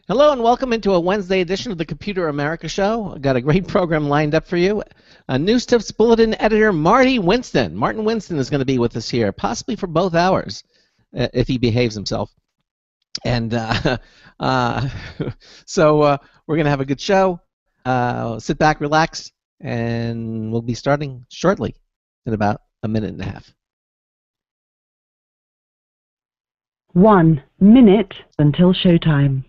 Hello and welcome into a Wednesday edition of the Computer America Show. I've got a great program lined up for you. NewsTips Bulletin editor Marty Winston. Martin Winston is going to be with us here, possibly for both hours, if he behaves himself. And so we're going to have a good show. Sit back, relax, and we'll be starting shortly in about a minute and a half. 1 minute until showtime.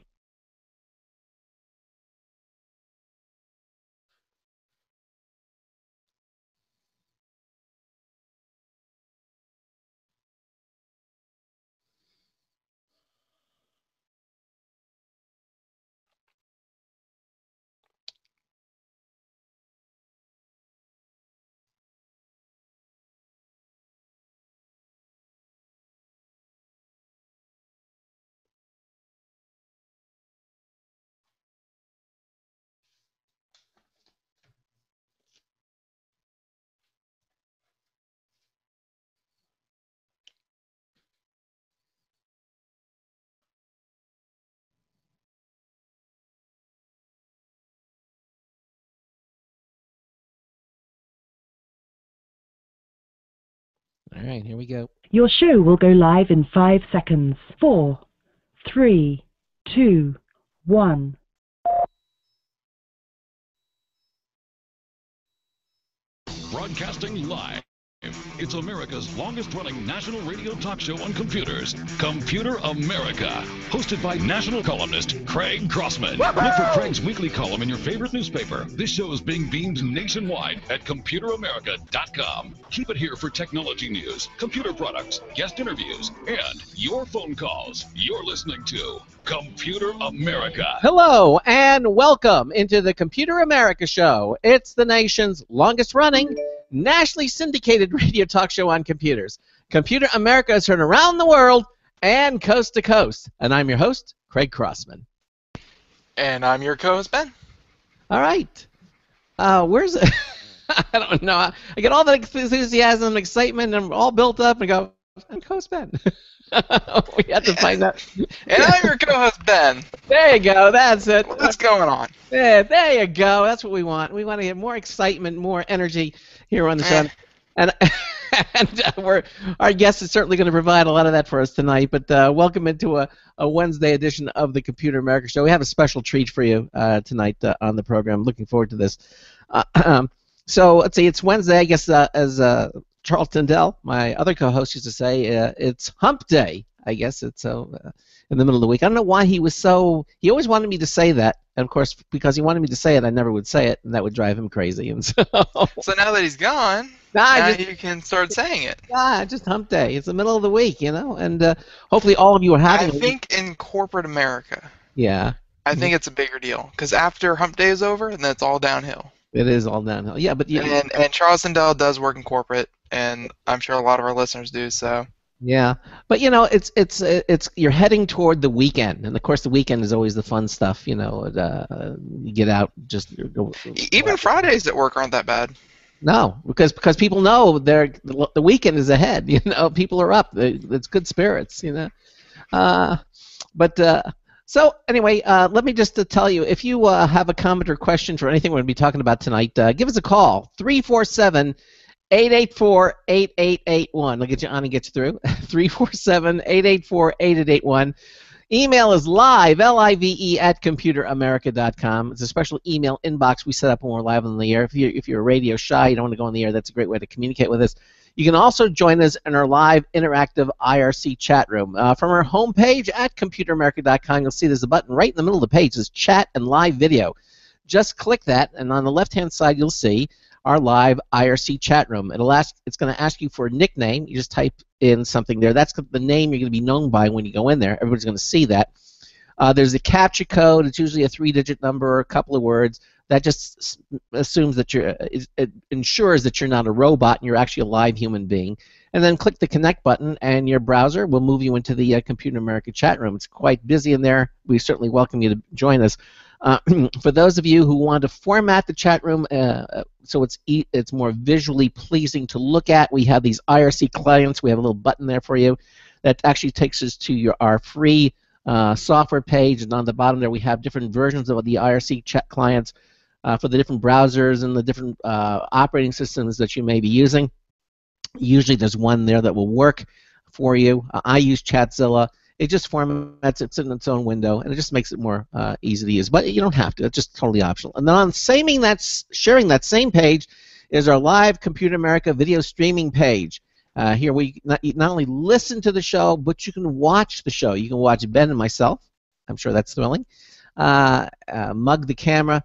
All right, here we go. Your show will go live in 5 seconds. 4, 3, 2, 1. Broadcasting live. It's America's longest-running national radio talk show on computers, Computer America, hosted by national columnist Craig Crossman. Look for Craig's weekly column in your favorite newspaper. This show is being beamed nationwide at ComputerAmerica.com. Keep it here for technology news, computer products, guest interviews, and your phone calls. You're listening to Computer America. Hello and welcome into the Computer America Show. It's the nation's longest-running, nationally syndicated radio talk show on computers. Computer America is heard around the world and coast to coast. And I'm your host, Craig Crossman. And I'm your co-host, Ben. All right. Where's it? I don't know. I get all that enthusiasm and excitement, and I'm all built up, and go, I'm co-host Ben. We have to find that. And I'm your co-host, Ben. There you go. That's it. What's going on? Yeah, there you go. That's what we want. We want to get more excitement, more energy here on the show. And our guest is certainly going to provide a lot of that for us tonight. But welcome into a Wednesday edition of the Computer America Show. We have a special treat for you tonight on the program. Looking forward to this. So let's see. It's Wednesday, I guess, as Charles Tindall, my other co-host, used to say, it's hump day. I guess it's in the middle of the week. I don't know why he was so... He always wanted me to say that. And, of course, because he wanted me to say it, I never would say it, and that would drive him crazy. And so now that he's gone, now you can start saying it. Just hump day. It's the middle of the week, you know, and hopefully all of you are having... I think in corporate America, yeah, I think it's a bigger deal, because after hump day is over, then it's all downhill. It is all downhill. Yeah, but... And Charles Tindall does work in corporate, and I'm sure a lot of our listeners do, so... Yeah, but you know, it's you're heading toward the weekend, and of course the weekend is always the fun stuff. You know, you get out, just even Fridays at work aren't that bad. No, because people know the weekend is ahead. You know, people are up. It's good spirits. You know, so anyway, let me just tell you, if you have a comment or question for anything we're going to be talking about tonight, give us a call 347-884-8881. I'll get you on and get you through. 347-884-8881. Email is live, L-I-V-E, at computeramerica.com. It's a special email inbox we set up when we're live on the air. If you're radio shy, you don't want to go on the air, that's a great way to communicate with us. You can also join us in our live interactive IRC chat room. From our homepage at computeramerica.com, you'll see there's a button right in the middle of the page. It says chat and live video. Just click that, and on the left-hand side, you'll see our live IRC chat room. It's going to ask you for a nickname. You just type in something there. That's the name you're going to be known by when you go in there. Everybody's going to see that. There's a captcha code. It's usually a 3-digit number or a couple of words. That just assumes that it ensures that you're not a robot and you're actually a live human being. And then click the connect button, and your browser will move you into the Computer America chat room. It's quite busy in there. We certainly welcome you to join us. For those of you who want to format the chat room so it's more visually pleasing to look at, we have these IRC clients. We have a little button there for you that actually takes us to our free software page, and on the bottom there we have different versions of the IRC chat clients for the different browsers and the different operating systems that you may be using. Usually there's one there that will work for you. I use Chatzilla. It just formats it in its own window, and it just makes it more easy to use. But you don't have to. It's just totally optional. And then on sharing that same page is our live Computer America video streaming page. Here we not only listen to the show, but you can watch the show. You can watch Ben and myself. I'm sure that's thrilling. Mug the camera.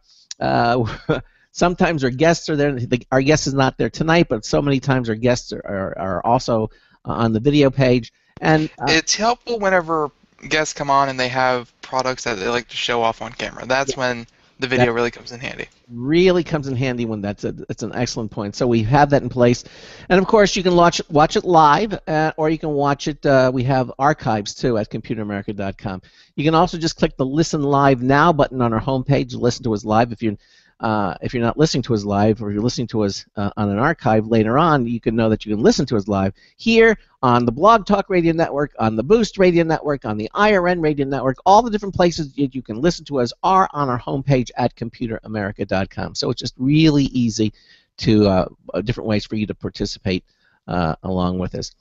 Sometimes our guests are there. Our guest is not there tonight, but so many times our guests are also on the video page. And it's helpful whenever guests come on and they have products that they like to show off on camera. That's when the video really comes in handy. Really comes in handy when that's an excellent point. So we have that in place, and of course you can watch it live, or you can watch it. We have archives too at computeramerica.com. You can also just click the Listen Live Now button on our homepage to listen to us live. If you're not listening to us live, or you're listening to us on an archive later on, you can know that you can listen to us live here on the Blog Talk Radio Network, on the Boost Radio Network, on the IRN Radio Network. All the different places you can listen to us are on our homepage at computeramerica.com. So it's just really easy to different ways for you to participate along with us.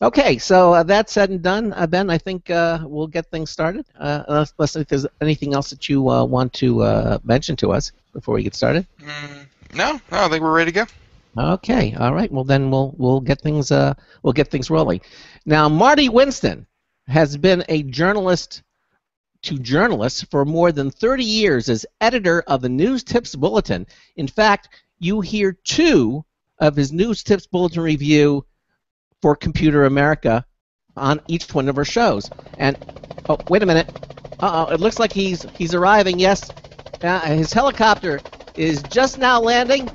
Okay, so that said and done, Ben, I think we'll get things started. Unless if there's anything else that you want to mention to us before we get started. No, I think we're ready to go. Okay, all right. Well, then we'll get things rolling. Now, Marty Winston has been a journalist to journalists for more than 30 years as editor of the NewsTips Bulletin. In fact, you hear 2 of his NewsTips Bulletin review for Computer America on each one of our shows. And oh, wait a minute. It looks like he's arriving. Yes, his helicopter is just now landing.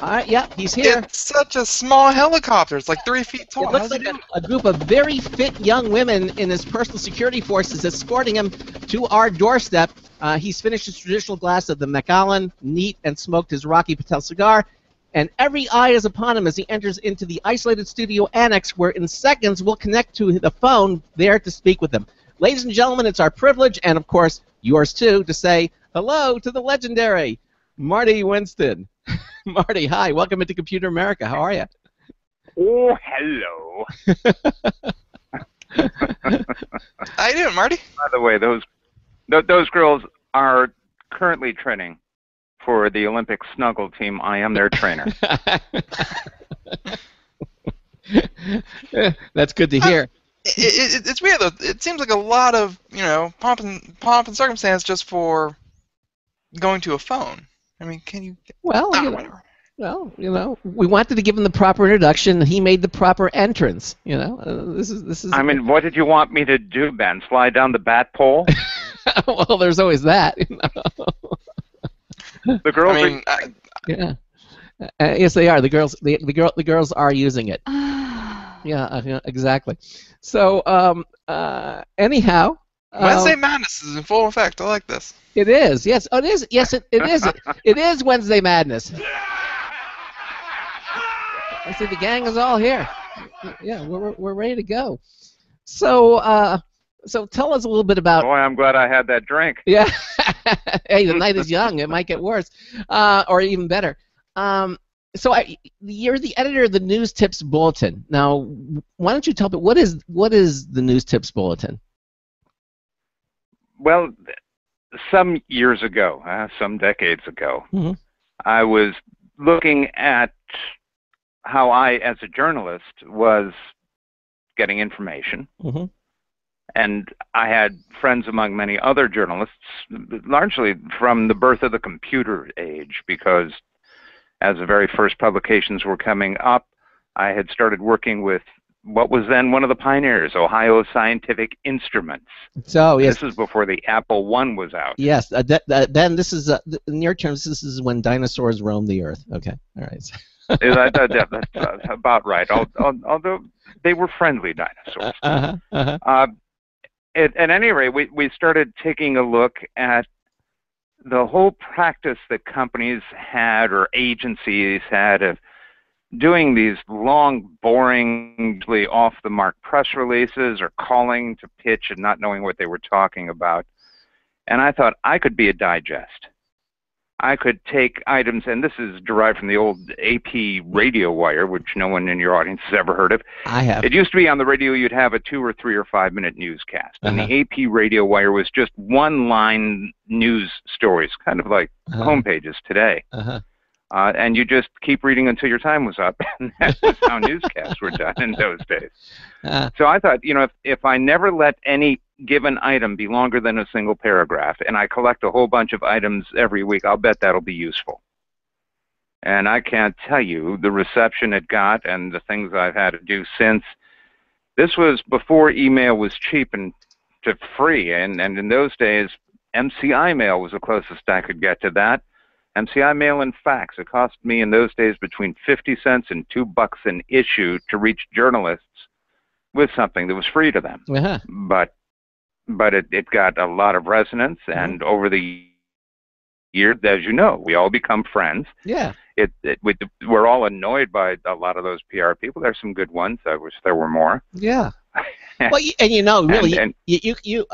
All right, yeah, he's here. It's such a small helicopter. It's like 3 feet tall. It looks like a group of very fit young women in his personal security forces escorting him to our doorstep. He's finished his traditional glass of the Macallan, neat, and smoked his Rocky Patel cigar. And every eye is upon him as he enters into the isolated studio annex, where in seconds we'll connect to the phone there to speak with him. Ladies and gentlemen, it's our privilege, and of course yours too, to say hello to the legendary Marty Winston. Marty, hi. Welcome into Computer America. How are you? Oh, hello. How you doing, Marty? By the way, those girls are currently training for the Olympic snuggle team. I am their trainer. That's good to hear. It's weird though. It seems like a lot of pomp and circumstance just for going to a phone. I mean, can you? Well, we wanted to give him the proper introduction, and he made the proper entrance. This is. I mean, what did you want me to do, Ben? Slide down the bat pole? Well, there's always that. The girls. I mean, yeah. Yes, they are. The girls are using it. Yeah, exactly. So, anyhow. Wednesday Madness is in full effect. I like this. It is. Yes. Oh, it is. Yes, it is. It is Wednesday Madness. I see the gang is all here. Yeah, we're ready to go. So tell us a little bit about. Boy, I'm glad I had that drink. Yeah. Hey, the night is young. It might get worse, or even better. So you're the editor of the NewsTips Bulletin. Now, why don't you tell me what is the NewsTips Bulletin? Well, some years ago, some decades ago, I was looking at how I, as a journalist, was getting information. And I had friends among many other journalists, largely from the birth of the computer age, because as the very first publications were coming up, I had started working with what was then one of the pioneers, Ohio Scientific Instruments. So yes, this is before the Apple I was out. Yes, Ben, this is in your terms. This is when dinosaurs roamed the earth. Okay, all right. That's about right. Although they were friendly dinosaurs. At any rate, we started taking a look at the whole practice that companies had or agencies had of doing these long, boring, off-the-mark press releases or calling to pitch and not knowing what they were talking about. And I thought I could be a digest. I could take items, and this is derived from the old AP radio wire, which no one in your audience has ever heard of. I have. It used to be on the radio you'd have a 2 or 3 or 5 minute newscast. And the AP radio wire was just one-line news stories, kind of like homepages today. And you just keep reading until your time was up, and that's just how newscasts were done in those days. So I thought, you know, if I never let any given item be longer than a single paragraph, and I collect a whole bunch of items every week, I'll bet that'll be useful. And I can't tell you the reception it got and the things I've had to do since. This was before email was cheap and to free, and in those days, MCI mail was the closest I could get to that. MCI mail and fax. It cost me in those days between 50 cents and $2 an issue to reach journalists with something that was free to them. But it got a lot of resonance, and over the years, as you know, we all become friends. Yeah. We're all annoyed by a lot of those PR people. There's some good ones. I wish there were more. Yeah. Well, and you know, really, you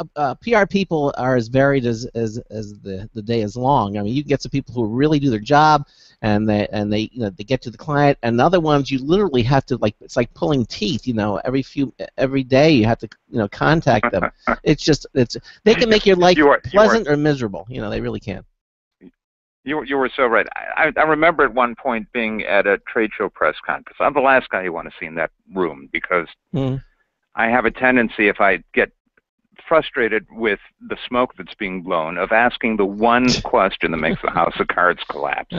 PR people are as varied as the day is long. I mean, you get some people who really do their job, and they you know, they get to the client, and the other ones you literally have to, like, it's like pulling teeth. You know, every day you have to, you know, contact them. They can make your life pleasant or miserable. You know, they really can. You were so right. I remember at one point being at a trade show press conference. I'm the last guy you want to see in that room because I have a tendency, if I get frustrated with the smoke that's being blown, of asking the one question that makes the house of cards collapse.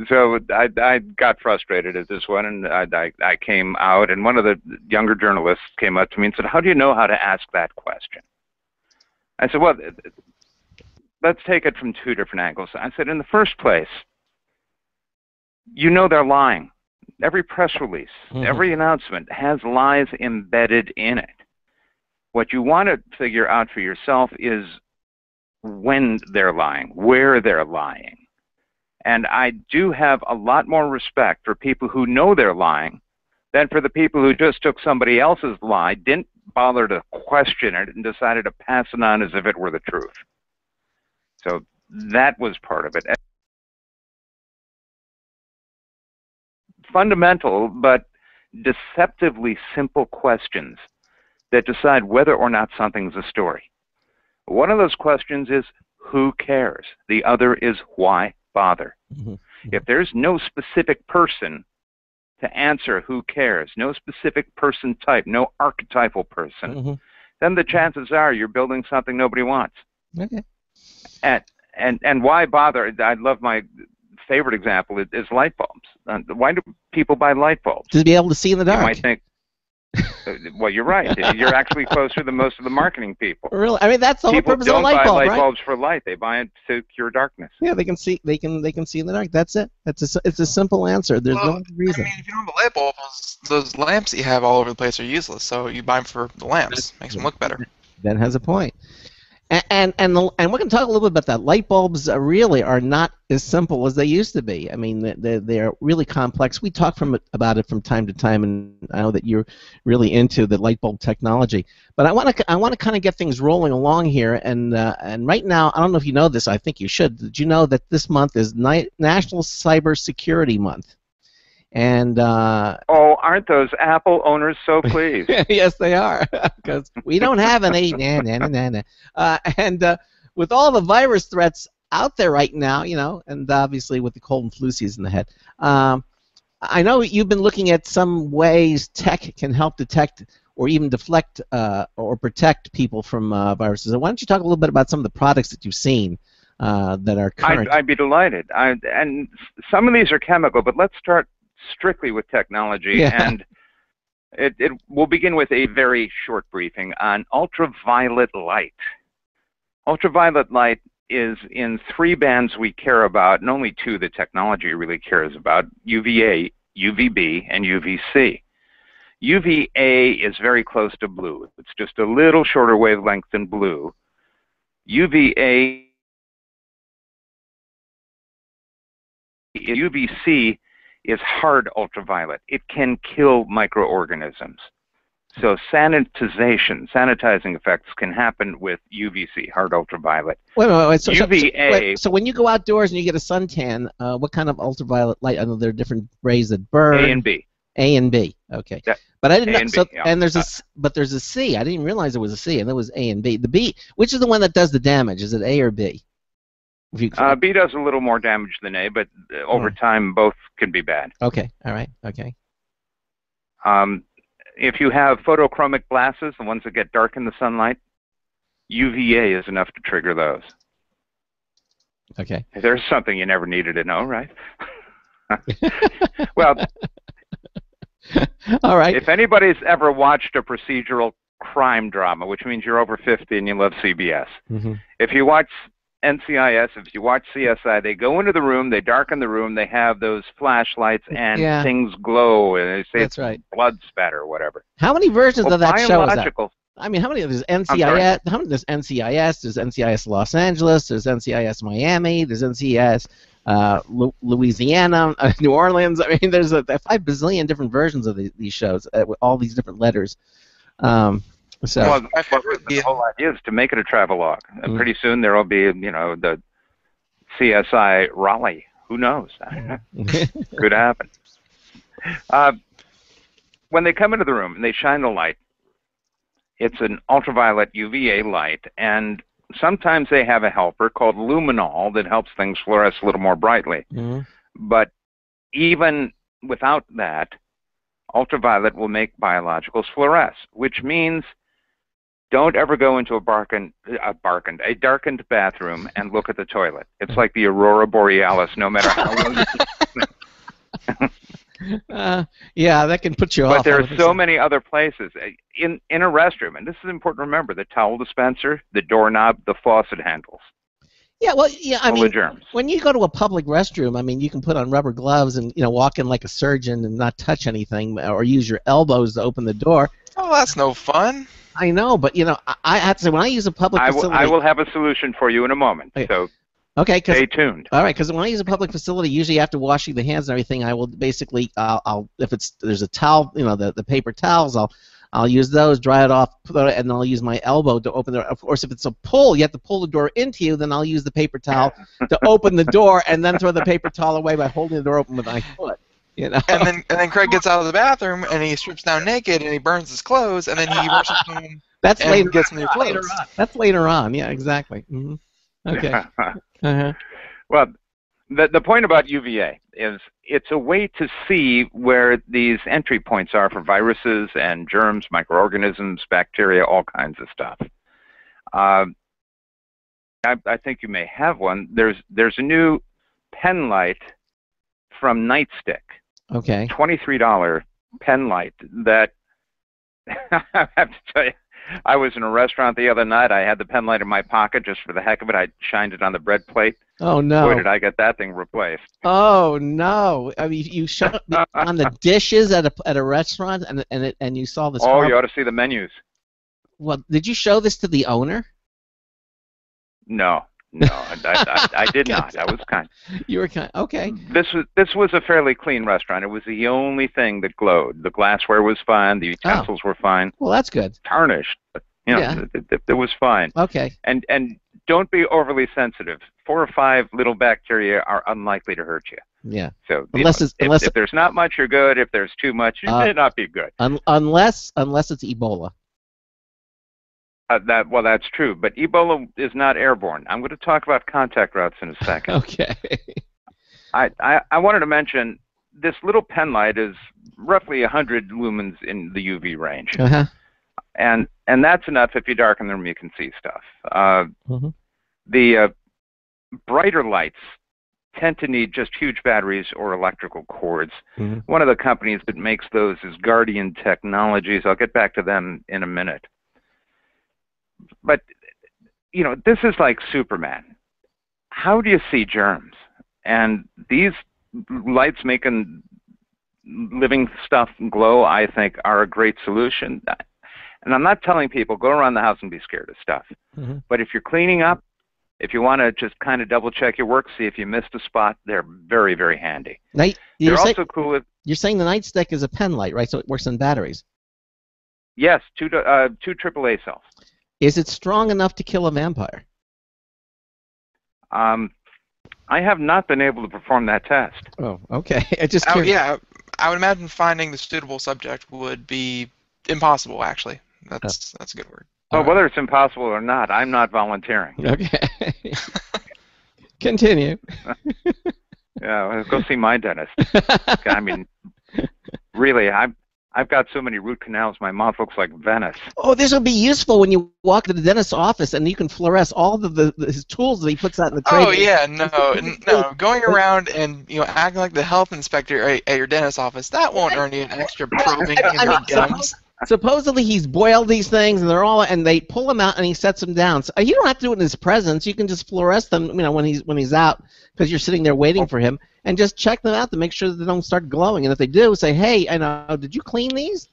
So I got frustrated at this one, and I came out, and one of the younger journalists came up to me and said, "How do you know how to ask that question?" I said, "Well, let's take it from 2 different angles." I said, in the first place, you know they're lying. Every press release, every announcement has lies embedded in it. What you want to figure out for yourself is when they're lying, where they're lying. And I do have a lot more respect for people who know they're lying than for the people who just took somebody else's lie, didn't bother to question it, and decided to pass it on as if it were the truth. So that was part of it. Fundamental but deceptively simple questions that decide whether or not something's a story. One of those questions is, who cares? The other is, why bother? If there's no specific person to answer who cares, no specific person type, no archetypal person, then the chances are you're building something nobody wants. And why bother? I love my favorite example is light bulbs. Why do people buy light bulbs? To be able to see in the dark. You might think, well, you're right. You're actually closer than most of the marketing people. Really? I mean, that's the whole purpose of a light bulb, right? People don't buy light bulbs for light. They buy it to cure darkness. Yeah, they can see. They can see in the dark. That's it. It's a simple answer. There's no reason. I mean, if you don't have a light bulb, those lamps that you have all over the place are useless. So you buy them for the lamps. Makes them look better. Ben has a point. And we're going to talk a little bit about that. Light bulbs really are not as simple as they used to be. I mean, they're really complex. We talk about it from time to time, and I know that you're really into the light bulb technology. But I want to kind of get things rolling along here. And right now, I don't know if you know this. I think you should. Did you know that this month is National Cybersecurity Month? And aren't those Apple owners so pleased? Yes, they are, because we don't have an and with all the virus threats out there right now, you know, and obviously with the cold and flu season ahead, I know you've been looking at some ways tech can help detect or even deflect or protect people from viruses. So why don't you talk a little bit about some of the products that you've seen that are current? I'd be delighted. And some of these are chemical, but let's start strictly with technology, and it will begin with a very short briefing on ultraviolet light. Ultraviolet light is in 3 bands we care about, and only 2 the technology really cares about: UVA, UVB, and UVC. UVA is very close to blue. It's just a little shorter wavelength than blue. UVC is hard ultraviolet. It can kill microorganisms. So sanitizing effects can happen with UVC, hard ultraviolet. Wait. UVA. So when you go outdoors and you get a suntan, what kind of ultraviolet light? I know there are different rays that burn. A and B. A and B. Okay. Yeah. But I didn't know. So, yeah. And there's a C. I didn't realize there was a C, and there was A and B. The B, which is the one that does the damage? Is it A or B? B does a little more damage than A, but over time both can be bad. Okay. All right. Okay. If you have photochromic glasses, the ones that get dark in the sunlight, UVA is enough to trigger those. Okay. There's something you never needed to know, right? Well, all right. If anybody's ever watched a procedural crime drama, which means you're over 50 and you love CBS, if you watch NCIS, if you watch CSI, they go into the room, they darken the room, they have those flashlights, and things glow, and they say it's blood spatter or whatever. How many versions of that show is that? I mean, how many? There's NCIS. How many? There's NCIS. There's NCIS Los Angeles. There's NCIS Miami. There's NCIS Louisiana, New Orleans. I mean, there's 5 bazillion different versions of these shows with all these different letters. Well, the whole idea is to make it a travelogue. And pretty soon there will be, the CSI Raleigh. Who knows? Could happen. When they come into the room and they shine the light, it's an ultraviolet UVA light, and sometimes they have a helper called luminol that helps things fluoresce a little more brightly. But even without that, ultraviolet will make biologicals fluoresce, which means don't ever go into a darkened bathroom and look at the toilet. It's like the aurora borealis, no matter how long yeah, that can put you off. But there are so many other places. In a restroom, and this is important to remember, the towel dispenser, the doorknob, the faucet handles. Yeah, well, I mean, germs. When you go to a public restroom, I mean, you can put on rubber gloves and walk in like a surgeon and not touch anything, or use your elbows to open the door. Oh, that's no fun. I know, but I have to say, when I use a public facility, I will have a solution for you in a moment. So stay tuned. All right, because when I use a public facility, usually after washing the hands and everything, I will basically, if there's a towel, the paper towels, I'll use those, dry it off, and then I'll use my elbow to open the door. Of course, if it's a pull, you have to pull the door into you, then I'll use the paper towel to open the door, and then throw the paper towel away by holding the door open with my foot. And then Craig gets out of the bathroom and he strips down naked and he burns his clothes and then he rushes home and gets new clothes. That's later on. Yeah, exactly. Okay. Well, the point about UVA is it's a way to see where these entry points are for viruses and germs, microorganisms, bacteria, all kinds of stuff. I think you may have one. There's a new pen light from Nightstick. Okay. $23 pen light that I have to tell you, I was in a restaurant the other night. I had the pen light in my pocket just for the heck of it. I shined it on the bread plate. Oh no! Boy, did I get that thing replaced. Oh no! I mean, you showed on the dishes at a restaurant, and you saw this. Oh, you ought to see the menus. Well, did you show this to the owner? No, I did not. I was kind. You were kind. Okay. This was a fairly clean restaurant. It was the only thing that glowed. The glassware was fine. The utensils were fine. Well, that's good. Tarnished, but it was fine. Okay. And don't be overly sensitive. 4 or 5 little bacteria are unlikely to hurt you. Yeah. So if there's not much, you're good. If there's too much, it may not be good. Unless it's Ebola. That's true, but Ebola is not airborne. I'm going to talk about contact routes in a second. Okay. I wanted to mention this little pen light is roughly 100 lumens in the UV range, and that's enough. If you darken the room, you can see stuff. The brighter lights tend to need just huge batteries or electrical cords. One of the companies that makes those is Guardian Technologies. I'll get back to them in a minute. But, this is like Superman. How do you see germs? And these lights making living stuff glow, I think, are a great solution. And I'm not telling people go around the house and be scared of stuff. But if you're cleaning up, if you want to just kind of double check your work, see if you missed a spot, they're very, very handy. They're also cool. You're saying the nightstick is a pen light, right? So it works on batteries. Yes, two AAA cells. Is it strong enough to kill a vampire? I have not been able to perform that test. Oh, okay. Yeah, I would imagine finding the suitable subject would be impossible, actually. That's a good word. Well, whether it's impossible or not, I'm not volunteering. Okay. Continue. Yeah, go see my dentist. I mean, really, I've got so many root canals, my mouth looks like Venice. Oh, this will be useful when you walk to the dentist's office and you can fluoresce all his tools that he puts out in the tray. Oh yeah, no. Going around and acting like the health inspector at your dentist's office, that won't earn you an extra probing in your gums. Supposedly he's boiled these things and they pull them out and he sets them down. So you don't have to do it in his presence. You can just fluoresce them, when he's out, because you're sitting there waiting for him, and just check them out to make sure that they don't start glowing. And if they do, say, hey, did you clean these?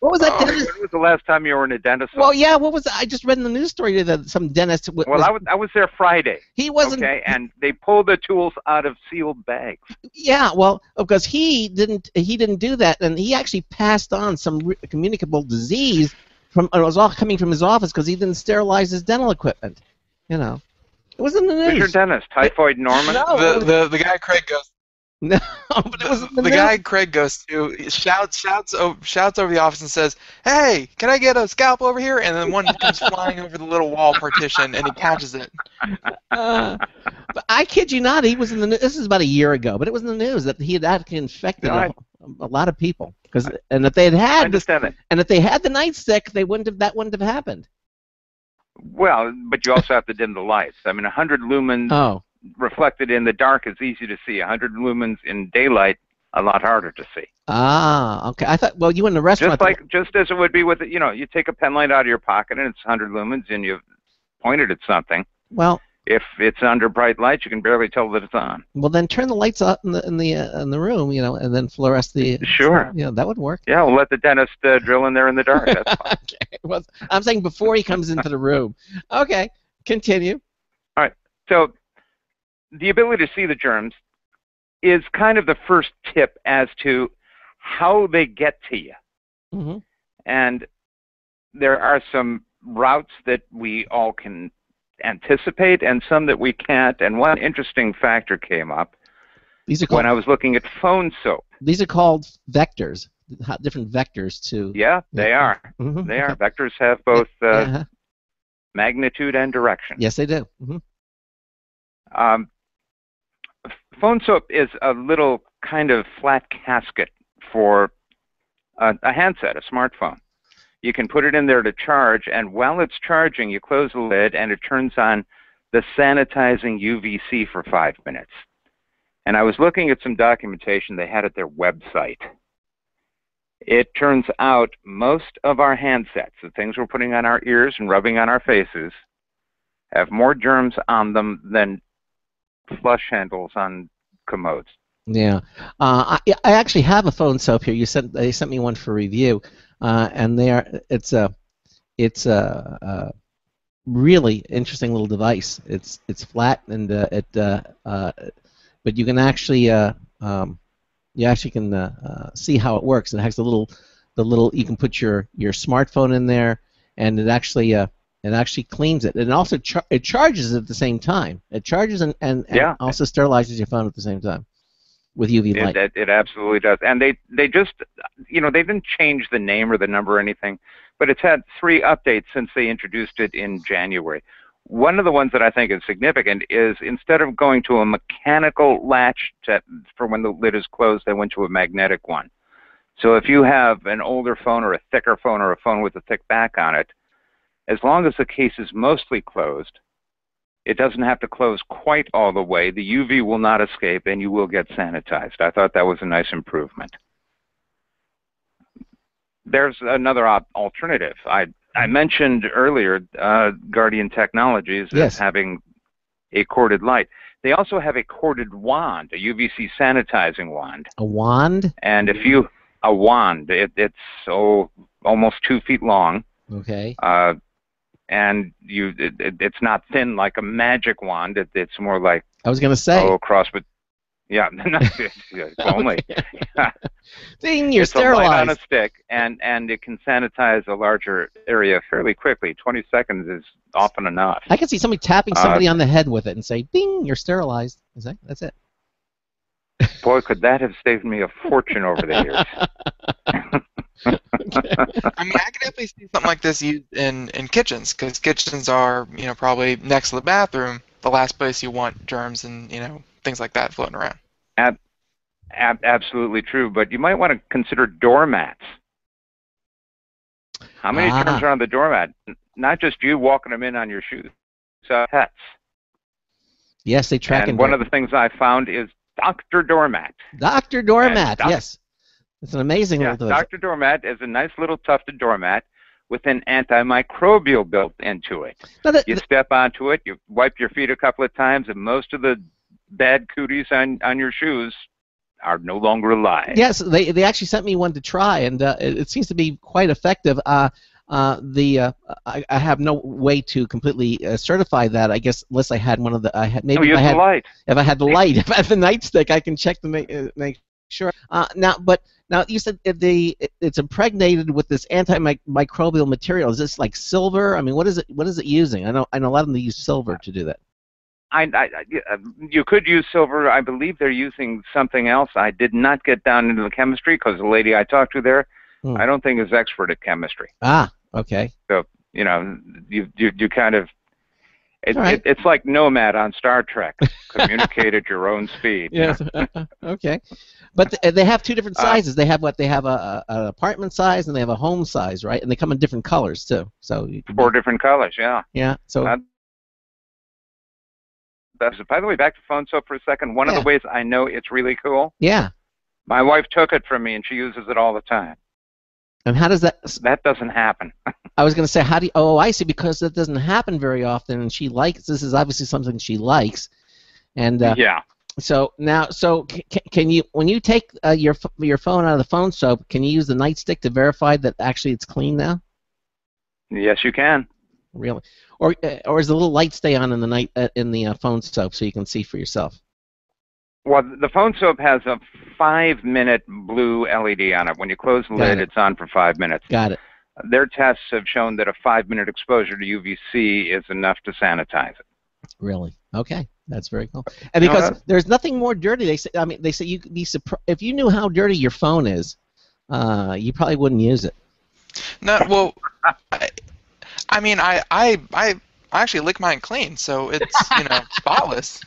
What was that dentist? When was the last time you were in a dentist? Well, yeah, what was that? I just read in the news story that some dentist. I was there Friday. He wasn't. Okay, and they pulled the tools out of sealed bags. Yeah, well, because he didn't do that, and he actually passed on some communicable disease it was all coming from his office because he didn't sterilize his dental equipment. It was in the news. Who's your dentist? Typhoid Norman? No, the guy Craig goes. No, but it was in the the guy Craig goes to shouts over the office and says, "Hey, can I get a scalpel over here?" And then one comes flying over the little wall partition, and he catches it. But I kid you not, he was in the news. This is about a year ago, but it was in the news that he had actually infected a lot of people. And if they had the nightstick, that wouldn't have happened. Well, but you also have to dim the lights. I mean, 100 lumens reflected in the dark is easy to see. 100 lumens in daylight, a lot harder to see. Ah, okay. I thought, you in the restaurant. Just as it would be with, you take a pen light out of your pocket and it's 100 lumens and you point it at something. Well, if it's under bright light, you can barely tell that it's on. Well, then turn the lights out in the room, and then fluoresce the. Sure. That would work. Yeah, we'll let the dentist drill in there in the dark. That's fine. Okay. Well, I'm saying before he comes into the room. Okay. Continue. All right. So, the ability to see the germs is kind of the first tip as to how they get to you. Mm-hmm. And there are some routes that we all can anticipate and some that we can't, and one interesting factor came up when I was looking at phone soap. These are called vectors, different vectors to... Yeah, they are. Mm-hmm. They are. Vectors have both magnitude and direction. Yes, they do. Mm-hmm. Phone soap is a little kind of flat casket for a handset, a smartphone. You can put it in there to charge, and while it's charging, you close the lid, and it turns on the sanitizing UVC for 5 minutes. And I was looking at some documentation they had at their website. It turns out most of our handsets, the things we're putting on our ears and rubbing on our faces, have more germs on them than flush handles on commodes. Yeah. I actually have a phone soap here. They sent me one for review. And it's a really interesting little device. It's flat and but you can actually see how it works. It has the little you can put your smartphone in there, and it actually cleans it. And it also it charges at the same time. It charges and also sterilizes your phone at the same time. With UV light. It absolutely does. And they just, they didn't change the name or the number or anything, but it's had 3 updates since they introduced it in January. One of the ones that I think is significant is instead of going to a mechanical latch for when the lid is closed, they went to a magnetic one. So if you have an older phone or a thicker phone or a phone with a thick back on it, as long as the case is mostly closed, it doesn't have to close quite all the way. The UV will not escape, and you will get sanitized. I thought that was a nice improvement. There's another alternative. I mentioned earlier Guardian Technologies as having a corded light. They also have a corded wand, a UVC sanitizing wand. A wand? And a wand. It's almost 2 feet long. Okay. and it's not thin like a magic wand. It's more like, I was going to say. Oh, cross with, yeah, only. Okay. Ding, you're it's sterilized. a light on a stick, and it can sanitize a larger area fairly quickly. 20 seconds is often enough. I can see somebody tapping somebody on the head with it and say, "Ding, you're sterilized." That's it. Boy, could that have saved me a fortune over the years. I mean, I could definitely see something like this used in kitchens, because kitchens are, probably next to the bathroom, the last place you want germs and, things like that floating around. Absolutely true, but you might want to consider doormats. How many germs are on the doormat? Not just you walking them in on your shoes. Pets. Yes, they track. And one of the things I found is Dr. Doormat. Dr. Doormat, yes. It's an amazing little Dr. Doormat is a nice little tufted doormat with an antimicrobial built into it. You step onto it, you wipe your feet a couple of times, and most of the bad cooties on your shoes are no longer alive. Yes, they actually sent me one to try, and it seems to be quite effective. I have no way to completely certify that. I guess unless I had one of the maybe if I had the light, if I had the nightstick, I can check to make sure. Now you said it's impregnated with this antimicrobial material. Is this like silver? I mean, what is it using? I know a lot of them use silver to do that. You could use silver. I believe they're using something else. I did not get down into the chemistry because the lady I talked to there, I don't think is expert at chemistry. Ah, okay. So you kind of it's like Nomad on Star Trek. Communicate at your own speed. Yes. Okay. But they have two different sizes. They have an apartment size and they have a home size, right? And they come in different colors too. So four different colors, yeah. Yeah. So. By the way, back to phone soap for a second. One of the ways I know it's really cool. Yeah. My wife took it from me, and she uses it all the time. And how does that? That doesn't happen. I was going to say, how do you? Oh, I see. Because that doesn't happen very often, and she likes. This is obviously something she likes. And yeah. So now, can you, when you take your phone out of the phone soap, can you use the nightstick to verify that actually it's clean now? Yes, you can. Really? Or is the little light stay on in the night in the phone soap so you can see for yourself? Well, the phone soap has a 5-minute blue LED on it. When you close the lid, it's on for 5 minutes. Got it. Their tests have shown that a 5-minute exposure to UVC is enough to sanitize it. Really? Okay, that's very cool. And because there's nothing more dirty, they say you could be surprised if you knew how dirty your phone is, you probably wouldn't use it. No, well, I mean, I actually lick mine clean, so it's spotless.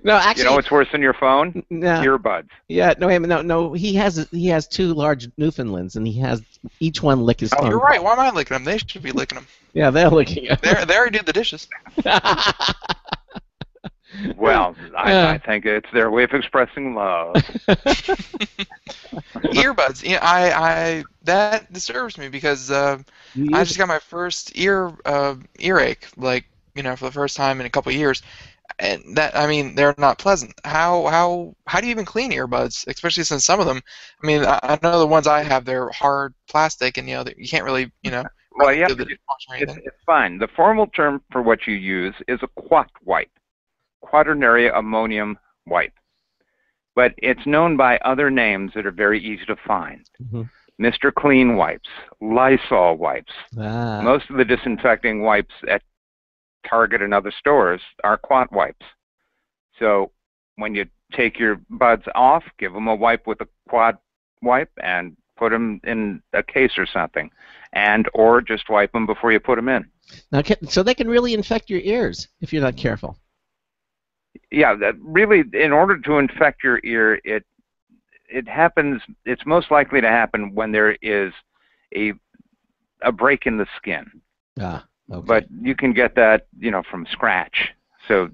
No, actually, you know what's worse than your phone? No. Earbuds. Yeah, no. He has 2 large Newfoundlands, and he has each one lick his phone. You're right. Why am I licking them? They should be licking them. Yeah, they're licking them. They already did the dishes. Well, I think it's their way of expressing love. Earbuds. That disturbs me because I just got my first earache, for the first time in a couple of years, and they're not pleasant. How do you even clean earbuds, especially since some of them? I mean, I know the ones I have, they're hard plastic, and you can't really Well, yeah, it's fine. The formal term for what you use is a quat wipe. Quaternary ammonium wipe, but it's known by other names that are very easy to find. Mm-hmm. Mr. Clean wipes, Lysol wipes. Most of the disinfecting wipes at Target and other stores are quat wipes. So when you take your buds off, give them a wipe with a quat wipe and put them in a case or something, or just wipe them before you put them in. Now, so they can really infect your ears if you're not careful. Yeah, that really, in order to infect your ear, it happens. It's most likely to happen when there is a break in the skin. Okay. But you can get that, from scratch. So,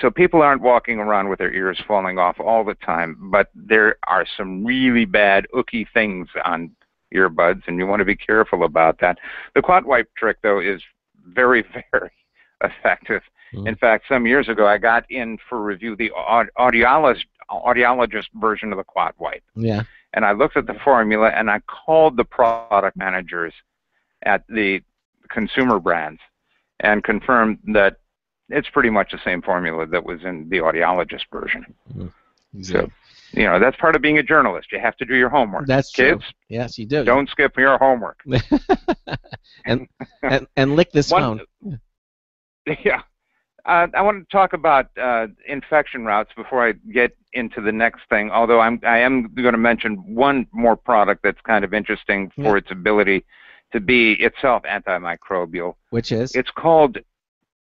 so people aren't walking around with their ears falling off all the time. But there are some really bad ooky things on earbuds, and you want to be careful about that. The quat wipe trick, though, is very, very effective. In fact, some years ago, I got in for review the audiologist version of the quat wipe. Yeah. And I looked at the formula, and I called the product managers at the consumer brands and confirmed that it's pretty much the same formula that was in the audiologist version. Exactly. So, you know, that's part of being a journalist. You have to do your homework. That's Kids, true. Yes, you do. Don't skip your homework. and lick this phone. Yeah. I want to talk about infection routes before I get into the next thing, although I am going to mention one more product that's kind of interesting for its ability to be itself antimicrobial. Which is? It's called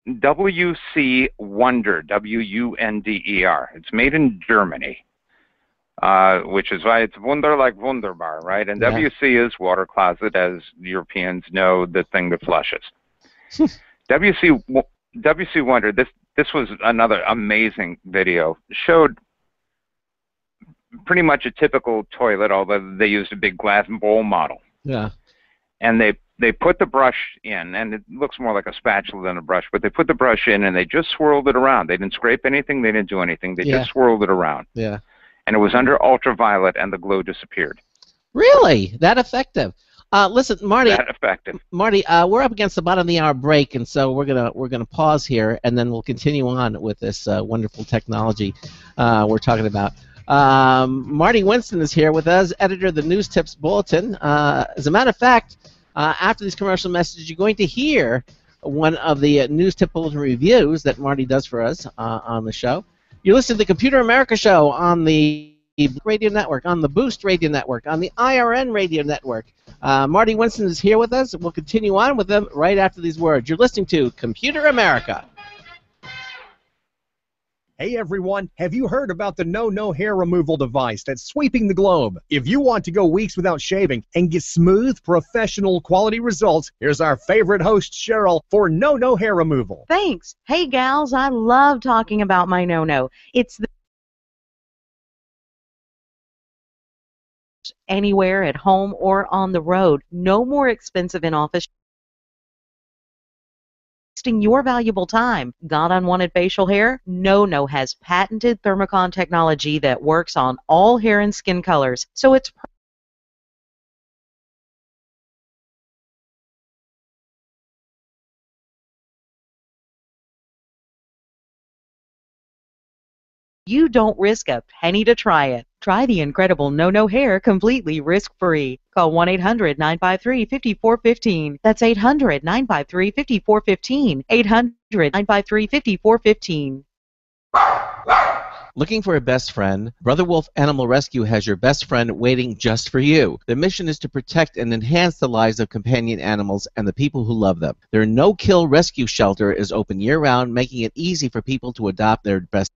WC Wonder, W-U-N-D-E-R. It's made in Germany, which is why it's Wunder like Wunderbar, right? And WC is water closet, as Europeans know, the thing that flushes. WC Wonder, this was another amazing video. Showed pretty much a typical toilet, although they used a big glass bowl model. Yeah. And they put the brush in, and it looks more like a spatula than a brush, but they put the brush in and they just swirled it around. They didn't scrape anything, they didn't do anything. They just swirled it around. Yeah. And it was under ultraviolet, and the glow disappeared. Really? That effective? Listen, Marty. That effective. Marty, we're up against the bottom of the hour break, and so we're gonna pause here, and then we'll continue on with this wonderful technology we're talking about. Marty Winston is here with us, editor of the NewsTips Bulletin. As a matter of fact, after these commercial messages, you're going to hear one of the NewsTip Bulletin reviews that Marty does for us on the show. You're listening to the Computer America Show on the Radio Network, on the Boost Radio Network, on the IRN Radio Network. Marty Winston is here with us. We'll continue on with him right after these words. You're listening to Computer America. Hey everyone, have you heard about the No Hair Removal device that's sweeping the globe? If you want to go weeks without shaving and get smooth, professional quality results, here's our favorite host, Cheryl, for No Hair Removal. Thanks. Hey gals, I love talking about my No. It's the anywhere, at home, or on the road. No more expensive in-office wasting your valuable time. Got unwanted facial hair? No has patented Thermocon technology that works on all hair and skin colors, so it's you don't risk a penny to try it. Try the incredible No Hair completely risk-free. Call 1-800-953-5415. That's 800-953-5415. 800-953-5415. Looking for a best friend? Brother Wolf Animal Rescue has your best friend waiting just for you. Their mission is to protect and enhance the lives of companion animals and the people who love them. Their no-kill rescue shelter is open year-round, making it easy for people to adopt their best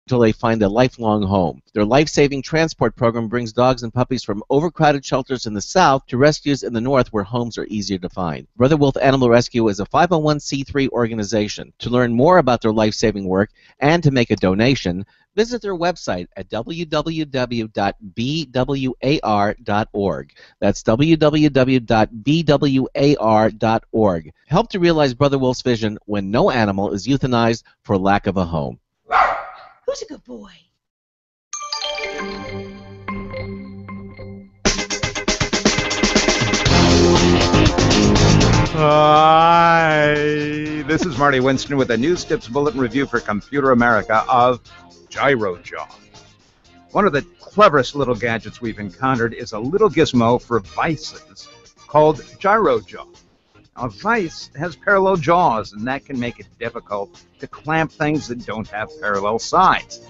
until they find a lifelong home. Their life-saving transport program brings dogs and puppies from overcrowded shelters in the south to rescues in the north where homes are easier to find. Brother Wolf Animal Rescue is a 501c3 organization. To learn more about their life-saving work and to make a donation, visit their website at www.bwar.org. That's www.bwar.org. Help to realize Brother Wolf's vision when no animal is euthanized for lack of a home. Who's a good boy? Hi, this is Marty Winston with a NewsTips Bulletin review for Computer America of GyroJaw. One of the cleverest little gadgets we've encountered is a little gizmo for vices called GyroJaw. A vice has parallel jaws, and that can make it difficult to clamp things that don't have parallel sides.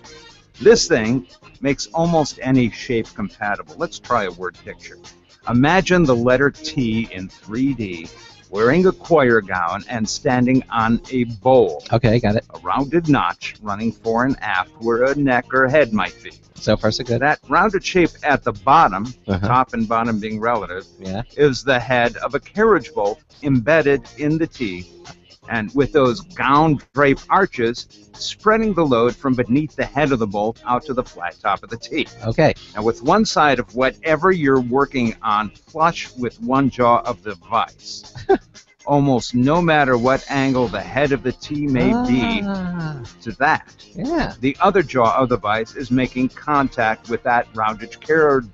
This thing makes almost any shape compatible. Let's try a word picture. Imagine the letter T in 3D, wearing a choir gown and standing on a bowl. Okay, got it. A rounded notch running fore and aft where a neck or head might be. So far, so good. That rounded shape at the bottom, top and bottom being relative, is the head of a carriage bolt embedded in the T, and with those gown drape arches spreading the load from beneath the head of the bolt out to the flat top of the T. Okay. Now, with one side of whatever you're working on flush with one jaw of the vice, almost no matter what angle the head of the T may be to that. Yeah. The other jaw of the vise is making contact with that rounded carriage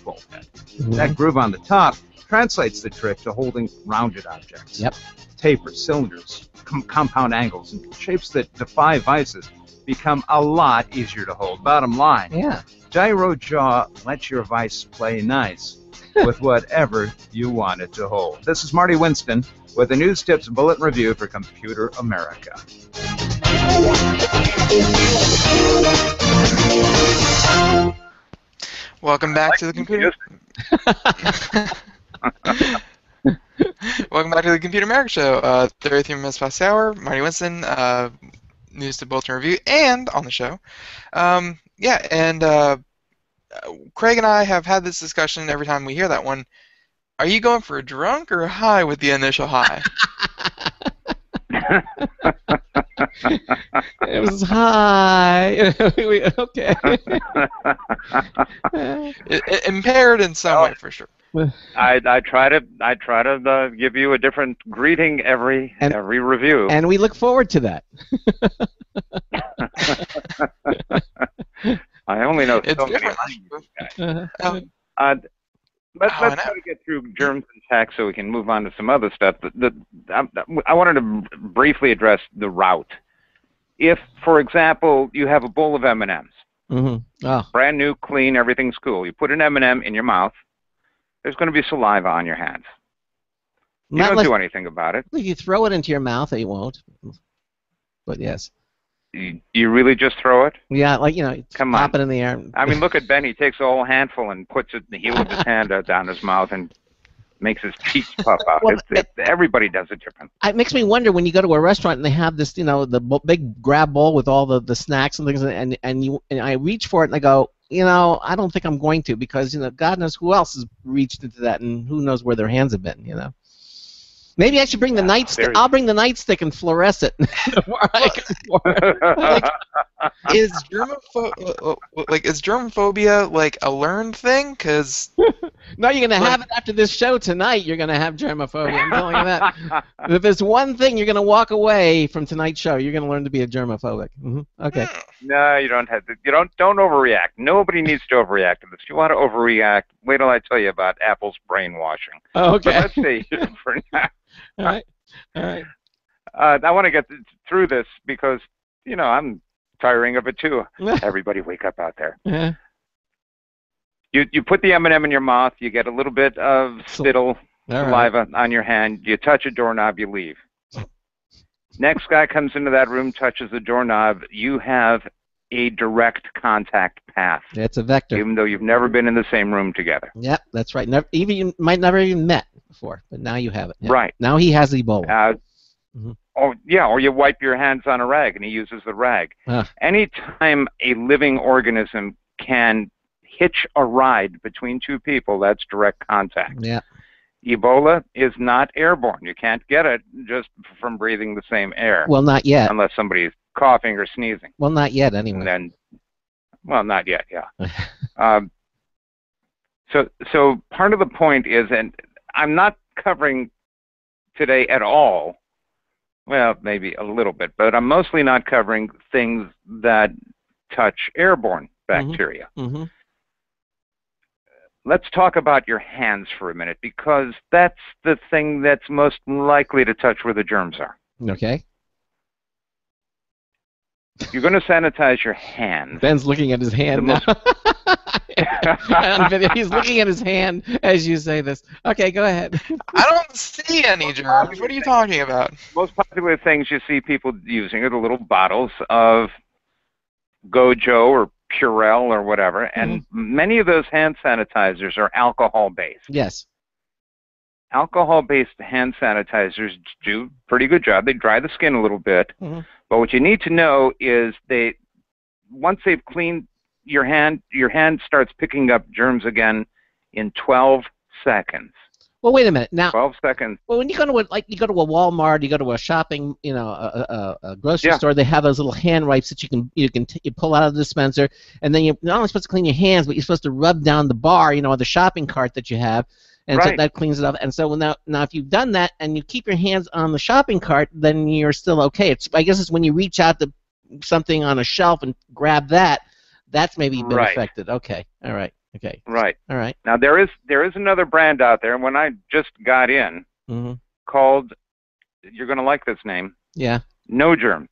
bulkhead. That groove on the top translates the trick to holding rounded objects. Yep. Tapers, cylinders, compound angles, and shapes that defy vices become a lot easier to hold. Bottom line, gyro jaw lets your vice play nice with whatever you want it to hold. This is Marty Winston with the NewsTips Bulletin Review for Computer America. Welcome back to the computer. Welcome back to the Computer America Show. 33 minutes past the hour. Marty Winston, News to Bulletin Review, and on the show. Craig and I have had this discussion every time we hear that one. Are you going for a drunk or a high with the initial high? It was high. Okay. Impaired in some way, for sure. I try to give you a different greeting every review, and we look forward to that. I only know it's so different. many guys. Let's try to get through germs and tech so we can move on to some other stuff. I wanted to briefly address the route. If, for example, you have a bowl of M&Ms, brand new, clean, everything's cool. You put an M&M in your mouth, there's going to be saliva on your hands. You don't do anything about it. If you throw it into your mouth, you won't. But yes. You really just throw it? Yeah, pop it in the air. I mean, look at Ben. He takes a whole handful and puts it in the heel of his hand down his mouth and makes his cheeks puff out. Well, everybody does it different. It makes me wonder when you go to a restaurant and they have this, the big grab bowl with all the snacks and things, and I reach for it and I go, I don't think I'm going to, because God knows who else has reached into that and who knows where their hands have been. Maybe I should bring the nightstick. I'll bring the nightstick and fluoresce it. Is germophobia like a learned thing? Because no, you're gonna have it after this show tonight. You're gonna have germophobia. I'm telling you that. If there's one thing you're gonna walk away from tonight's show, you're gonna learn to be a germophobic. Okay. No, you don't have to. Don't overreact. Nobody needs to overreact to this. If you want to overreact, wait till I tell you about Apple's brainwashing. Oh, okay. But let's see for now. All right. I want to get through this because, I'm tiring of it too. Everybody wake up out there. Yeah. You put the M&M in your mouth, you get a little bit of spittle, saliva on your hand, you touch a doorknob, you leave. Next guy comes into that room, touches the doorknob, you have a direct contact path. It's a vector. Even though you've never been in the same room together. Yep, that's right. You might never even met before, but now you have it. Yep. Right. Now he has Ebola. Or you wipe your hands on a rag and he uses the rag. Anytime a living organism can hitch a ride between two people, that's direct contact. Yeah. Ebola is not airborne. You can't get it just from breathing the same air. Well, not yet. Unless somebody's coughing or sneezing. Well, not yet, anyway. Not yet, yeah. So part of the point is, and I'm not covering today at all, well, maybe a little bit, but I'm mostly not covering things that touch airborne bacteria. Let's talk about your hands for a minute, because that's the thing that's most likely to touch where the germs are. Okay. You're going to sanitize your hands. Ben's looking at his hand now. On video, he's looking at his hand as you say this. Okay, go ahead. I don't see any germs. What are you talking about? Most popular things you see people using are the little bottles of Gojo or Purell or whatever, and many of those hand sanitizers are alcohol-based. Yes. Alcohol-based hand sanitizers do a pretty good job. They dry the skin a little bit, but what you need to know is once they've cleaned your hand starts picking up germs again in 12 seconds. Well, wait a minute. Now, 12 seconds. Well, when you go to a Walmart, you go to a shopping, a grocery store, they have those little hand wipes that you pull out of the dispenser, and then you're not only supposed to clean your hands, but you're supposed to rub down the bar, or the shopping cart that you have, and so that cleans it up. And so now if you've done that and you keep your hands on the shopping cart, then you're still okay. I guess it's when you reach out to something on a shelf and grab that, that's maybe been affected. Okay, all right, okay. Right. All right. Now there is another brand out there, and when I just got in, called, you're going to like this name. Yeah. No Germ.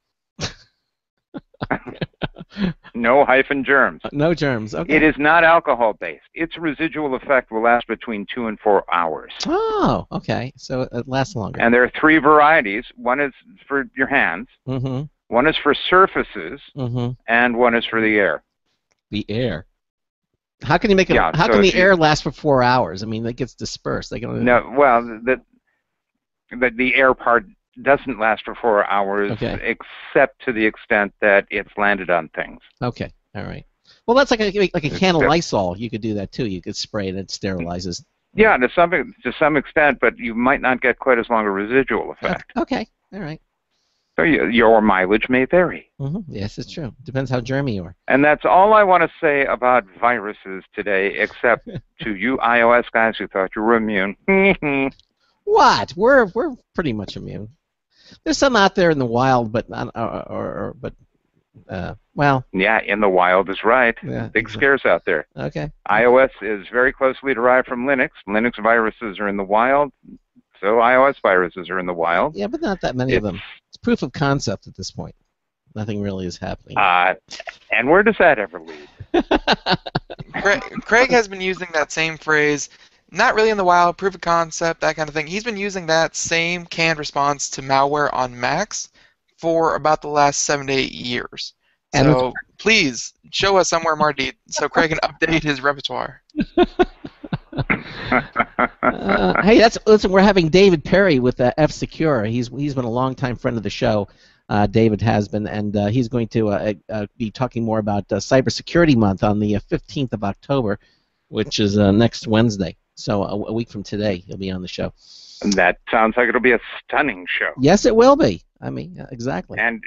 No hyphen germs. No germs. Okay. It is not alcohol based. Its residual effect will last between 2 and 4 hours. Oh, okay. So it lasts longer. And there are 3 varieties. One is for your hands. One is for surfaces, and one is for the air. The air. How can you make it? Yeah, how can the air last for 4 hours? I mean, it gets dispersed. No. Well, the air part doesn't last for 4 hours, except to the extent that it's landed on things. Okay. All right. Well, that's like a can of Lysol. You could do that too. You could spray it; it sterilizes. Yeah, to some extent, but you might not get quite as long a residual effect. Okay. All right. So your mileage may vary. Yes, it's true. Depends how germy you are. And that's all I want to say about viruses today, except to you iOS guys who thought you were immune. What? We're pretty much immune. There's some out there in the wild, but well. Yeah, in the wild is right. Yeah, Big scares out there. Okay. iOS is very closely derived from Linux. Linux viruses are in the wild, so iOS viruses are in the wild. Yeah, but not that many of them. It's proof of concept at this point. Nothing really is happening. And where does that ever lead? Craig has been using that same phrase, not really in the wild, proof of concept, that kind of thing. He's been using that same canned response to malware on Macs for about the last 7 to 8 years. So please show us somewhere, Marty, so Craig can update his repertoire. Hey, listen. We're having David Perry with F-Secure. He's been a longtime friend of the show. David has been, and he's going to be talking more about Cybersecurity Month on the 15th of October, which is next Wednesday. So a week from today, he'll be on the show. That sounds like it'll be a stunning show. Yes, it will be. I mean, exactly. And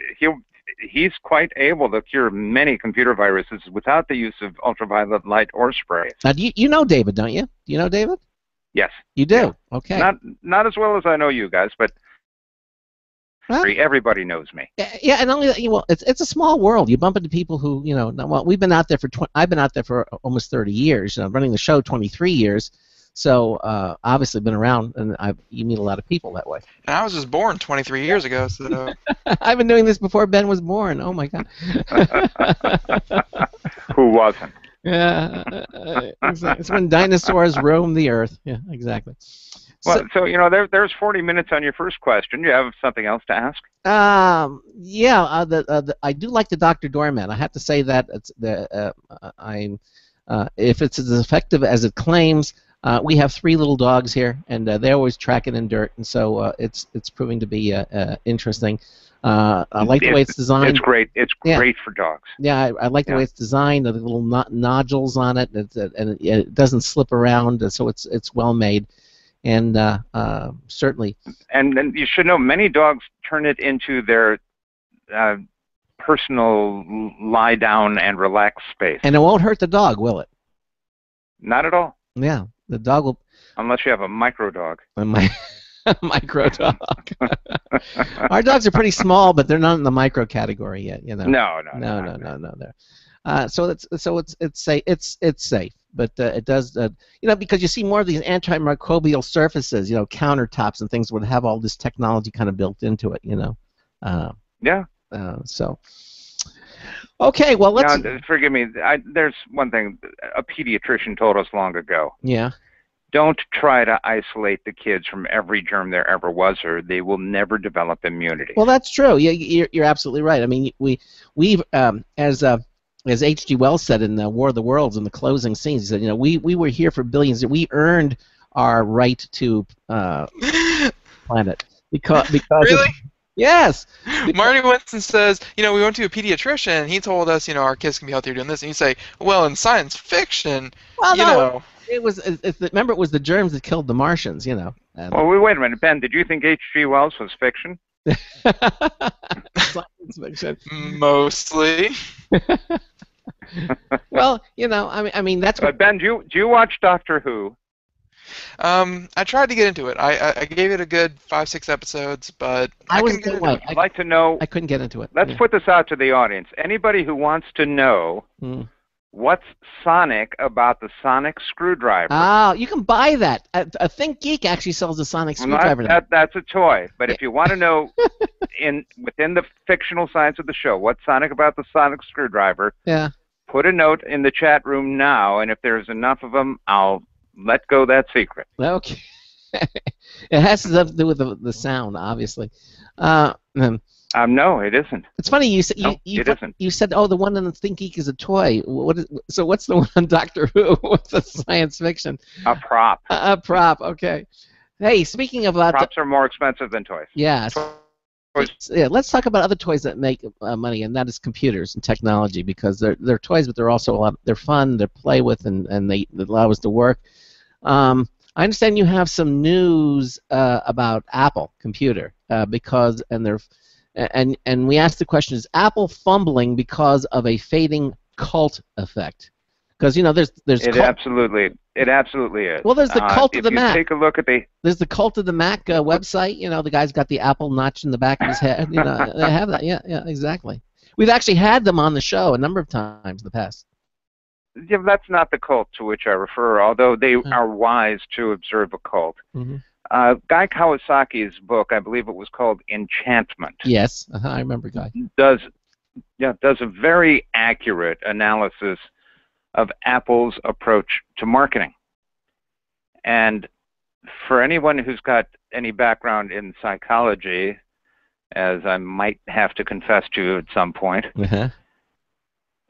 he's quite able to cure many computer viruses without the use of ultraviolet light or spray. Now, you know David, don't you? Do you know David? Yes. You do? Yeah. Okay. Not as well as I know you guys, but everybody knows me. Yeah, and only it's a small world. You bump into people who we've been out there for I've been out there for almost 30 years. Running the show 23 years. So obviously been around, and you meet a lot of people that way. And I was just born 23 years ago, so I've been doing this before Ben was born. Oh my God. Who wasn't? Yeah, it's when dinosaurs roamed the earth. Yeah, exactly. Well, so there's 40 minutes on your first question. Do you have something else to ask? Yeah. I do like the Dr. Doorman. I have to say that if it's as effective as it claims. We have 3 little dogs here, and they're always tracking in dirt, and so it's proving to be interesting. I like the way it's designed. It's great. It's great for dogs. Yeah, I like the way it's designed. The little nodules on it, and it doesn't slip around, so it's well made, and certainly. And you should know, many dogs turn it into their personal lie down and relax space. And it won't hurt the dog, will it? Not at all. Yeah. The dog will... Unless you have a micro dog. A micro dog. Our dogs are pretty small, but they're not in the micro category yet. No. So it's safe. It's safe, but it does. Because you see more of these antimicrobial surfaces. Countertops and things would have all this technology kind of built into it. Yeah. So. Okay, well, let's... Now, forgive me, there's one thing a pediatrician told us long ago. Yeah. Don't try to isolate the kids from every germ there ever was, or they will never develop immunity. Well, that's true. Yeah, you're absolutely right. I mean, we've as H.G. Wells said in War of the Worlds in the closing scenes, he said, we were here for billions. We earned our right to planet because really. Yes. Marty Winston says, we went to a pediatrician, and he told us, our kids can be healthier doing this. And you say, well, in science fiction, no, it was. Remember, it was the germs that killed the Martians, Well, wait a minute, Ben. Did you think H.G. Wells was fiction? Science fiction. Mostly. Well, I mean that's. Ben, do you watch Doctor Who? I tried to get into it. I gave it a good 5-6 episodes, but I was couldn't get into way. it. I'd like to know. I couldn't get into it. Let's put this out to the audience. Anybody who wants to know what's sonic about the sonic screwdriver? Oh, you can buy that. I think Geek actually sells a sonic screwdriver now. That's a toy. But if you want to know within the fictional science of the show, what's sonic about the sonic screwdriver, yeah, put a note in the chat room now, and if there's enough of them, I'll let go that secret. Okay. It has to do with the sound, obviously. No, it isn't. It's funny you said you said, oh, the one on the Think Geek is a toy. So what's the one on Doctor Who? What's the science fiction? A prop. A prop. Okay. Hey, speaking of props are more expensive than toys. Yeah. Yeah. Let's talk about other toys that make money, and that is computers and technology, because they're toys, but they're also they're fun to play with, and they allow us to work. I understand you have some news about Apple computer because and we asked the question: is Apple fumbling because of a fading cult effect? Because there's it absolutely is. Well, there's the cult of the Mac. Take a look at there's the cult of the Mac website. The guy's got the Apple notch in the back of his head. They have that. Yeah, exactly. We've actually had them on the show a number of times in the past. Yeah, that's not the cult to which I refer, although they are wise to observe a cult. Mm-hmm. Guy Kawasaki's book, I believe it was called Enchantment. Yes, I remember Guy. Does a very accurate analysis of Apple's approach to marketing. And for anyone who's got any background in psychology, as I might have to confess to at some point,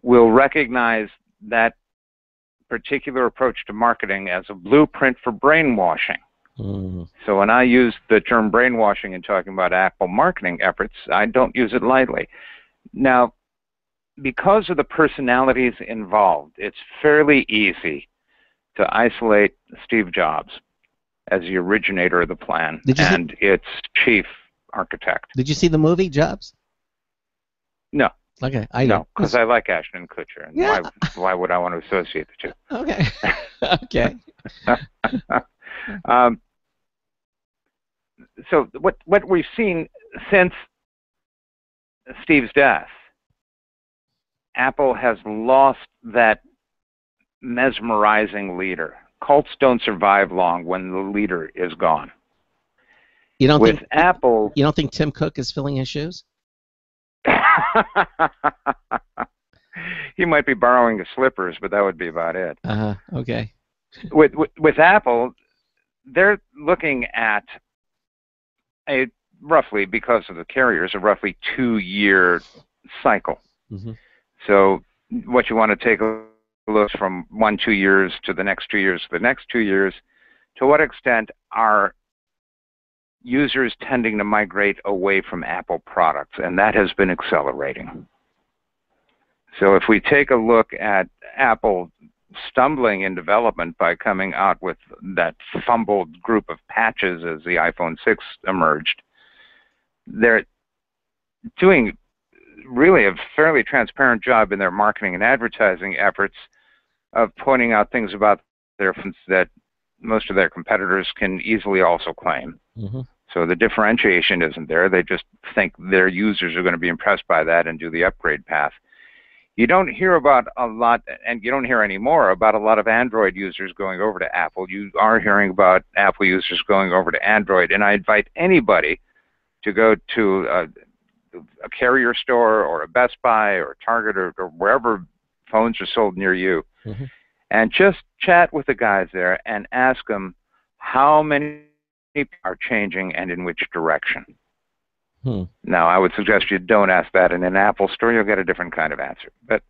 will recognize that particular approach to marketing as a blueprint for brainwashing. So when I use the term brainwashing in talking about Apple marketing efforts, I don't use it lightly. Now, because of the personalities involved, it's fairly easy to isolate Steve Jobs as the originator of the plan and its chief architect. Did you see the movie Jobs? No. Okay, No, because I like Ashton Kutcher, and why would I want to associate the two? Okay. Okay. So what we've seen since Steve's death, Apple has lost that mesmerizing leader. Cults don't survive long when the leader is gone. You don't think Apple? You don't think Tim Cook is filling his shoes? He might be borrowing his slippers, but that would be about it. Okay. With Apple, they're looking at roughly, because of the carriers, a roughly 2-year cycle. Mm-hmm. So what you want to take a look from 2 years to the next 2 years to the next 2 years, to what extent are users tending to migrate away from Apple products, and that has been accelerating. So if we take a look at Apple stumbling in development by coming out with that fumbled group of patches as the iPhone 6 emerged, they're doing really a fairly transparent job in their marketing and advertising efforts of pointing out things about their phones that most of their competitors can easily also claim. Mm-hmm. So the differentiation isn't there. They just think their users are going to be impressed by that and do the upgrade path. You don't hear about a lot, and you don't hear anymore about a lot of Android users going over to Apple. You are hearing about Apple users going over to Android, and I invite anybody to go to a carrier store or a Best Buy or Target or wherever phones are sold near you, mm-hmm. and just chat with the guys there and ask them how many people are changing and in which direction. Now, I would suggest you don't ask that in an Apple store. You'll get a different kind of answer. But,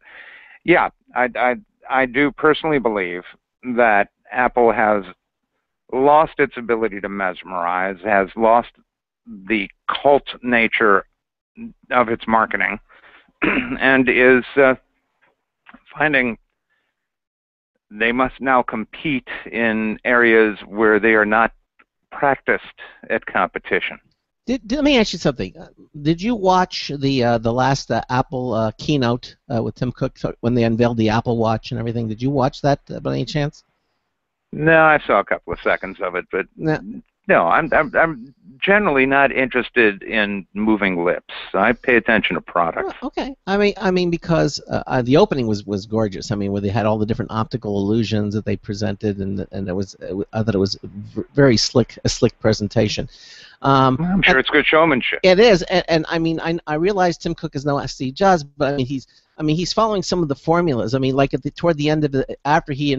yeah, I do personally believe that Apple has lost its ability to mesmerize, has lost the cult nature of its marketing, and is finding they must now compete in areas where they are not practiced at competition. Let me ask you something. Did you watch the last Apple keynote with Tim Cook when they unveiled the Apple Watch and everything? Did you watch that by any chance? No, I saw a couple of seconds of it, but no, I'm generally not interested in moving lips. I pay attention to product. Well, okay. I mean, because the opening was gorgeous. I mean, where they had all the different optical illusions that they presented, and I thought it was very slick, a slick presentation. I'm sure it's good showmanship. It is, and I mean, I realize Tim Cook is no Steve Jobs, but I mean, he's following some of the formulas. I mean, like toward the end of it, after he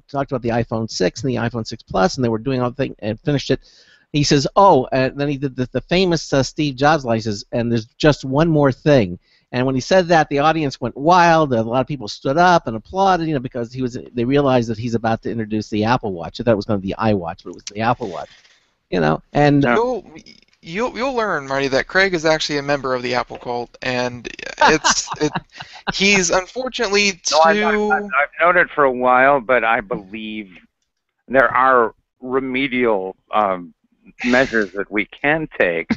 talked about the iPhone 6 and the iPhone 6 Plus, and they were doing all the thing and finished it. He says, "Oh," and then he did the famous Steve Jobs line. He says, "And there's just one more thing." And when he said that, the audience went wild. A lot of people stood up and applauded, because they realized that he's about to introduce the Apple Watch. I thought it was going to be the iWatch, but it was the Apple Watch. And you'll learn, Marty, that Craig is actually a member of the Apple cult, and he's unfortunately too. No, I've known it for a while, but I believe there are remedial measures that we can take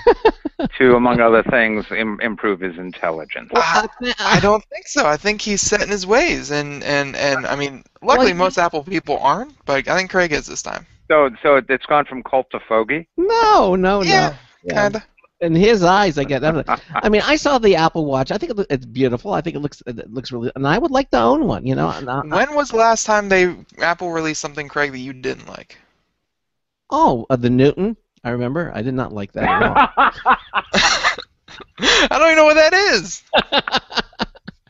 to, among other things, improve his intelligence. I don't think so. I think he's set in his ways, and I mean, luckily most Apple people aren't, but I think Craig is this time. So it's gone from cult to fogey? No. Yeah, kind of. In his eyes, I get. I mean, I saw the Apple Watch. I think it's beautiful. I think it looks really, and I would like to own one. When was the last time Apple released something, Craig, that you didn't like? Oh, the Newton. I remember. I did not like that at all. I don't even know what that is.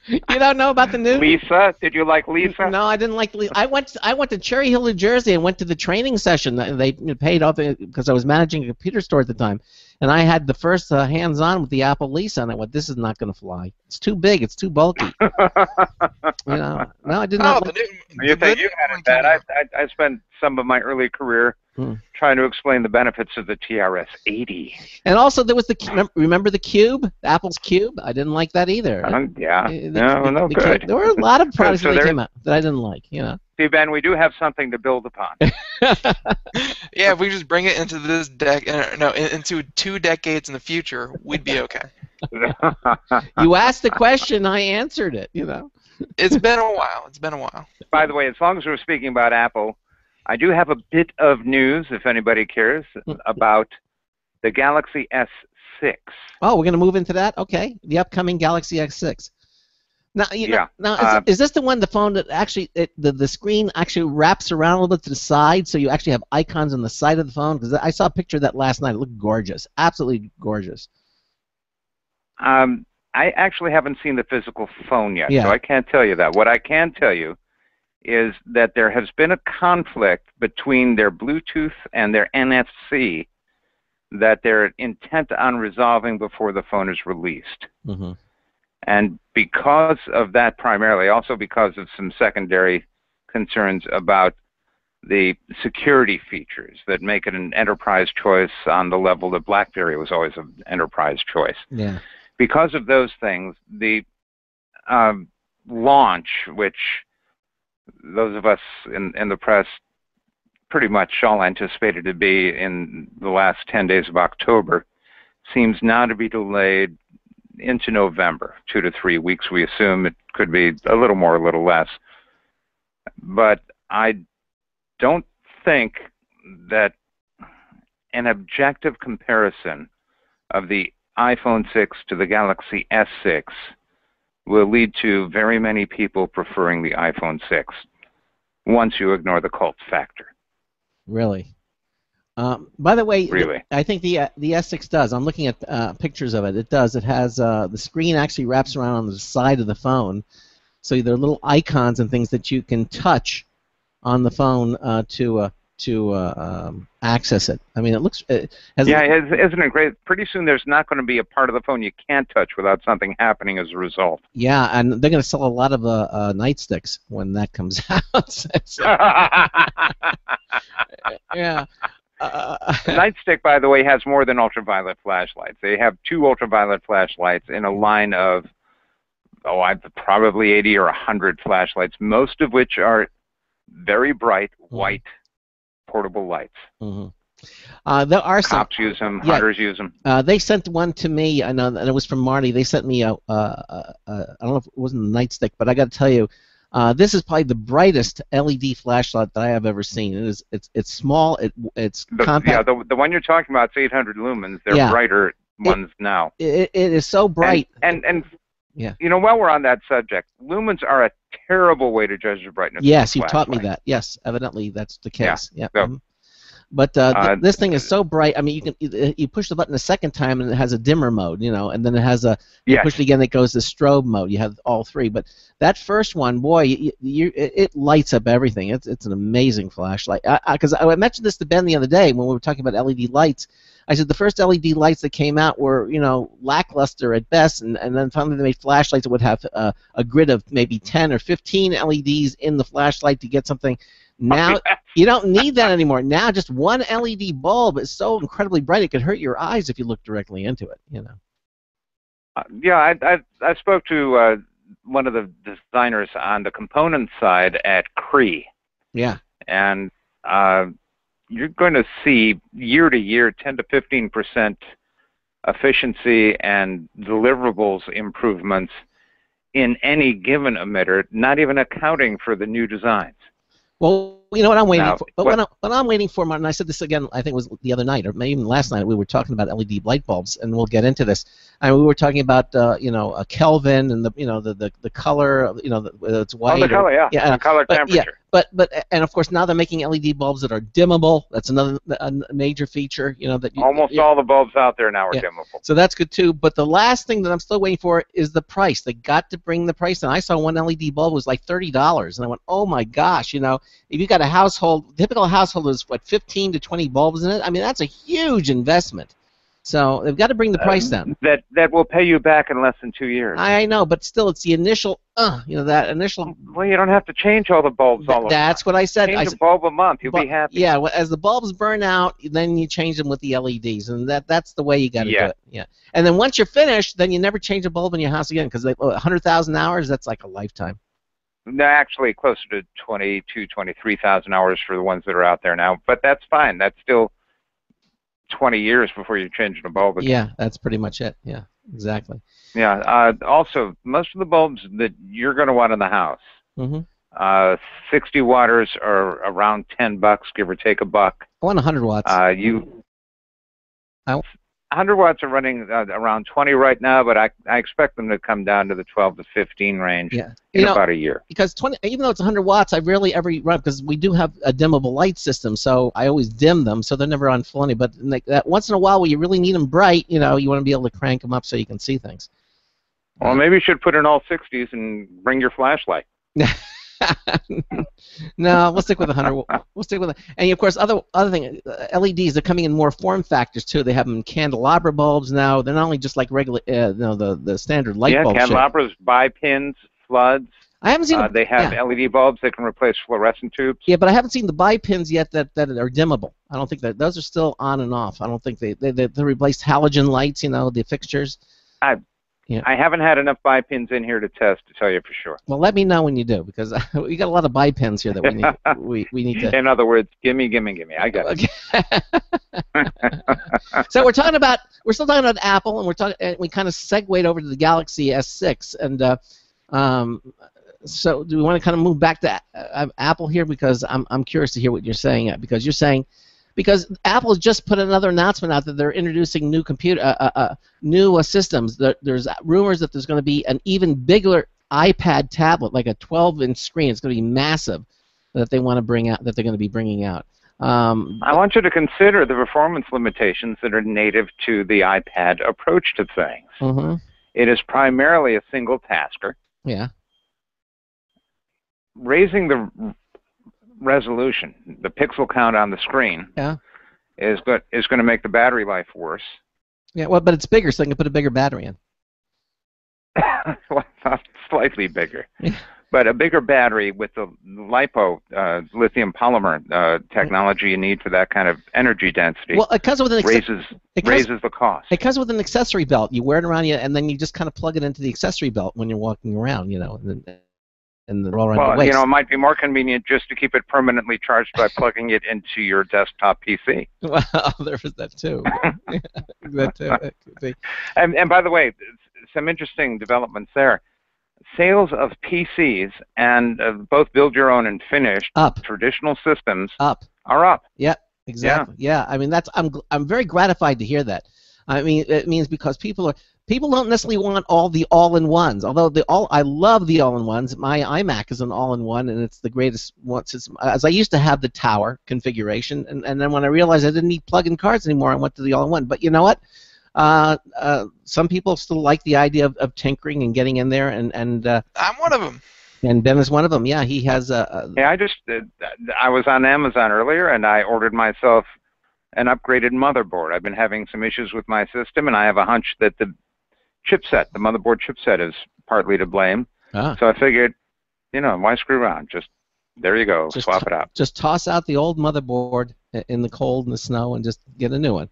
You don't know about the Newton? Lisa? Did you like Lisa? No, I didn't like Lisa. I went to Cherry Hill, New Jersey, and went to the training session. They paid off because I was managing a computer store at the time, and I had the first hands-on with the Apple Lisa, and I went, "This is not going to fly. It's too big. It's too bulky." No, I did not. You think you had it bad? I spent some of my early career trying to explain the benefits of the TRS-80. And also there was remember the Cube, Apple's Cube? I didn't like that either. Yeah, no good. There were a lot of products that came out that I didn't like. See, Ben, we do have something to build upon. Yeah, if we just bring it into this into 2 decades in the future, we'd be okay. You asked the question, I answered it. It's been a while. By the way, as long as we're speaking about Apple, I do have a bit of news, if anybody cares, about the Galaxy S6. Oh, we're going to move into that? Okay. The upcoming Galaxy S6. Now, is this the phone that actually, the screen actually wraps around a little bit to the side, so you actually have icons on the side of the phone? Because I saw a picture of that last night. It looked gorgeous. Absolutely gorgeous. I actually haven't seen the physical phone yet, so I can't tell you that. What I can tell you is that there has been a conflict between their Bluetooth and their NFC that they're intent on resolving before the phone is released. Mm-hmm. And because of that primarily, also because of some secondary concerns about the security features that make it an enterprise choice on the level that BlackBerry was always an enterprise choice. Yeah. Because of those things, the launch, which those of us in the press pretty much all anticipated to be in the last 10 days of October, seems now to be delayed into November, 2 to 3 weeks. We assume it could be a little more, a little less. But I don't think that an objective comparison of the iPhone 6 to the Galaxy S6 will lead to very many people preferring the iPhone 6 once you ignore the cult factor. Really? By the way, really? I think the S6 does. I'm looking at pictures of it. It does. It has the screen actually wraps around on the side of the phone, so there are little icons and things that you can touch on the phone to access it. I mean, it looks. Isn't it great? Pretty soon, there's not going to be a part of the phone you can't touch without something happening as a result. Yeah, and they're going to sell a lot of nightsticks when that comes out. Yeah. Nightstick, by the way, has more than ultraviolet flashlights. They have 2 ultraviolet flashlights in a line of, probably 80 or 100 flashlights, most of which are very bright white portable lights. Mm-hmm. There are some. Cops use them. Hunters use them. They sent one to me, and it was from Marty. They sent me I don't know if it wasn't a nightstick, but I got to tell you, This is probably the brightest LED flashlight that I have ever seen. It's small. It's compact. Yeah, the one you're talking about is 800 lumens. They're brighter ones now. It is so bright. And yeah. You know, while we're on that subject, lumens are a terrible way to judge the brightness. Yes, of you taught me that. Yes, evidently that's the case. Yeah. Yeah. So, but this thing is so bright. I mean, you push the button a second time and it has a dimmer mode, you know, and then it has you push it again, it goes to strobe mode. You have all three. But that first one, boy, it lights up everything. It's an amazing flashlight. Because I mentioned this to Ben the other day when we were talking about LED lights. I said the first LED lights that came out were, you know, lackluster at best, and then finally they made flashlights that would have a grid of maybe 10 or 15 LEDs in the flashlight to get something. Now you don't need that anymore. Now just one LED bulb is so incredibly bright it could hurt your eyes if you look directly into it. You know. Yeah, I spoke to one of the designers on the component side at Cree. Yeah. And you're going to see year to year 10 to 15% efficiency and deliverables improvements in any given emitter, not even accounting for the new designs. Well, you know what I'm waiting for. But what I'm waiting for, Martin, I said this again, I think it was the other night, or maybe even last night, we were talking about LED light bulbs, and we'll get into this. And we were talking about, you know, a Kelvin and the color, you know, whether it's white. Oh, the color, yeah. The color temperature. Yeah, but and of course now they're making LED bulbs that are dimmable. That's another major feature, you know, that almost all the bulbs out there now are dimmable. So that's good too. But the last thing that I'm still waiting for is the price. They got to bring the price down. I saw one LED bulb was like $30, and I went, oh my gosh, you know, if you got a household, typical household is what, 15 to 20 bulbs in it. I mean, that's a huge investment. So they've got to bring the price down. That will pay you back in less than 2 years. I know, but still, it's the initial, you know, that initial. Well, you don't have to change all the bulbs all the time. That's what I said. Change a bulb a month, you'll be happy. Yeah, well, as the bulbs burn out, then you change them with the LEDs, and that's the way you got to do it. Yeah. And then once you're finished, then you never change a bulb in your house again, because 100,000 hours, that's like a lifetime. No, actually, closer to 22,000, 23,000 hours for the ones that are out there now, but that's fine. That's still 20 years before you're changing a bulb again. Yeah, that's pretty much it. Yeah, exactly. Yeah. Also, most of the bulbs that you're going to want in the house, 60 watters are around $10, give or take a buck. I want 100 watts. 100 watts are running around 20 right now, but I expect them to come down to the 12 to 15 range in about a year. Because 20, even though it's 100 watts, I rarely ever run, because we do have a dimmable light system, so I always dim them, so they're never on full. But like that, once in a while, when you really need them bright, you know, you want to be able to crank them up so you can see things. Well, maybe you should put in all 60s and bring your flashlight. No, we'll stick with 100. We'll stick with it. And of course, other thing, LEDs are coming in more form factors too. They have them in candelabra bulbs now. They're not only just like regular, the standard light bulb. Yeah, candelabras, bipins, floods. I haven't seen. They have LED bulbs that can replace fluorescent tubes. Yeah, but I haven't seen the bipins yet that are dimmable. I don't think that those are still on and off. I don't think they replaced halogen lights. You know, the fixtures. I haven't had enough bipins in here to test to tell you for sure. Well, let me know when you do, because we got a lot of bipins here that we need. We need to. In other words, gimme. I got it. So we're still talking about Apple, and we kind of segued over to the Galaxy S6, and so do we want to kind of move back to Apple here, because I'm curious to hear what you're saying, because you're saying. Because Apple's just put another announcement out that they're introducing new new systems. There's rumors that there's going to be an even bigger iPad tablet, like a 12-inch screen. It's going to be massive, that they want to bring out. That they're going to be bringing out. I want you to consider the performance limitations that are native to the iPad approach to things. Mm-hmm. It is primarily a single tasker. Yeah. Raising the resolution, the pixel count on the screen, is going to make the battery life worse. Yeah, well, but it's bigger, so they can put a bigger battery in. Well, slightly bigger, but a bigger battery with the LiPo lithium polymer technology you need for that kind of energy density. Well, it comes with an raises the cost. It comes with an accessory belt. You wear it around you, and then you just kind of plug it into the accessory belt when you're walking around, you know. And the roll around the waist. You know, it might be more convenient just to keep it permanently charged by plugging it into your desktop PC. Well, there's that too. And by the way, some interesting developments there. sales of PCs and both build your own and finished traditional systems are up. Yep, exactly. Yeah, I mean I'm very gratified to hear that. I mean, it means because people don't necessarily want all the all-in-ones. Although I love the all-in-ones. My iMac is an all-in-one, and it's the greatest. As I used to have the tower configuration, and then when I realized I didn't need plug-in cards anymore, I went to the all-in-one. But you know what? Some people still like the idea of tinkering and getting in there, and I'm one of them. And Ben is one of them. Yeah, he has a. Yeah, I was on Amazon earlier, and I ordered myself an upgraded motherboard. I've been having some issues with my system, and I have a hunch that the motherboard chipset, is partly to blame. So I figured, why screw around? Just there you go, swap it out. Just toss out the old motherboard in the cold and the snow, and just get a new one.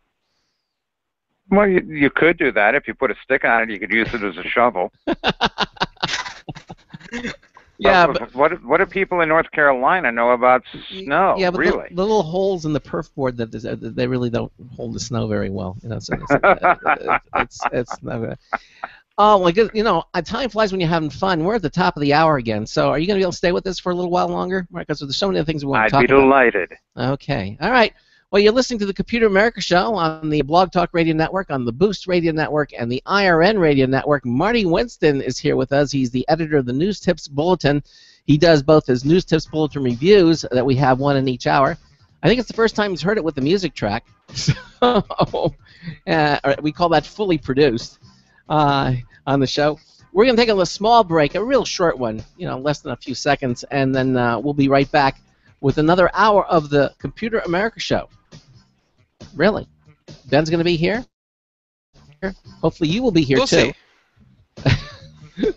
Well, you could do that. If you put a stick on it, you could use it as a shovel. Yeah, but what do people in North Carolina know about snow? Yeah, but really? the little holes in the perf board that they really don't hold the snow very well. So it's not good. Oh my goodness! Time flies when you're having fun. We're at the top of the hour again. So are you going to be able to stay with us for a little while longer? Because there's so many other things we want to talk about. I'd be delighted. Okay. All right. Well, you're listening to the Computer America Show on the Blog Talk Radio Network, on the Boost Radio Network, and the IRN Radio Network. Marty Winston is here with us. He's the editor of the NewsTips Bulletin. He does both his NewsTips Bulletin reviews that we have one in each hour. I think it's the first time he's heard it with the music track. So we call that fully produced on the show. We're going to take a small break, a real short one, less than a few seconds, and then we'll be right back with another hour of the Computer America Show. Really? Ben's going to be here? Hopefully you will be here, too. See.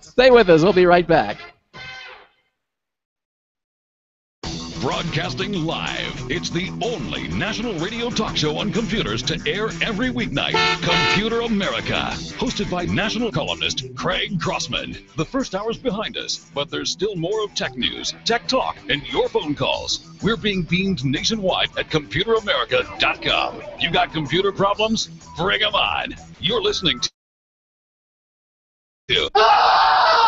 Stay with us. We'll be right back. Broadcasting live. It's the only national radio talk show on computers to air every weeknight. Computer America. Hosted by national columnist Craig Crossman. The first hour's behind us, but there's still more of tech news, tech talk, and your phone calls. We're being beamed nationwide at ComputerAmerica.com. You got computer problems? Bring them on. You're listening to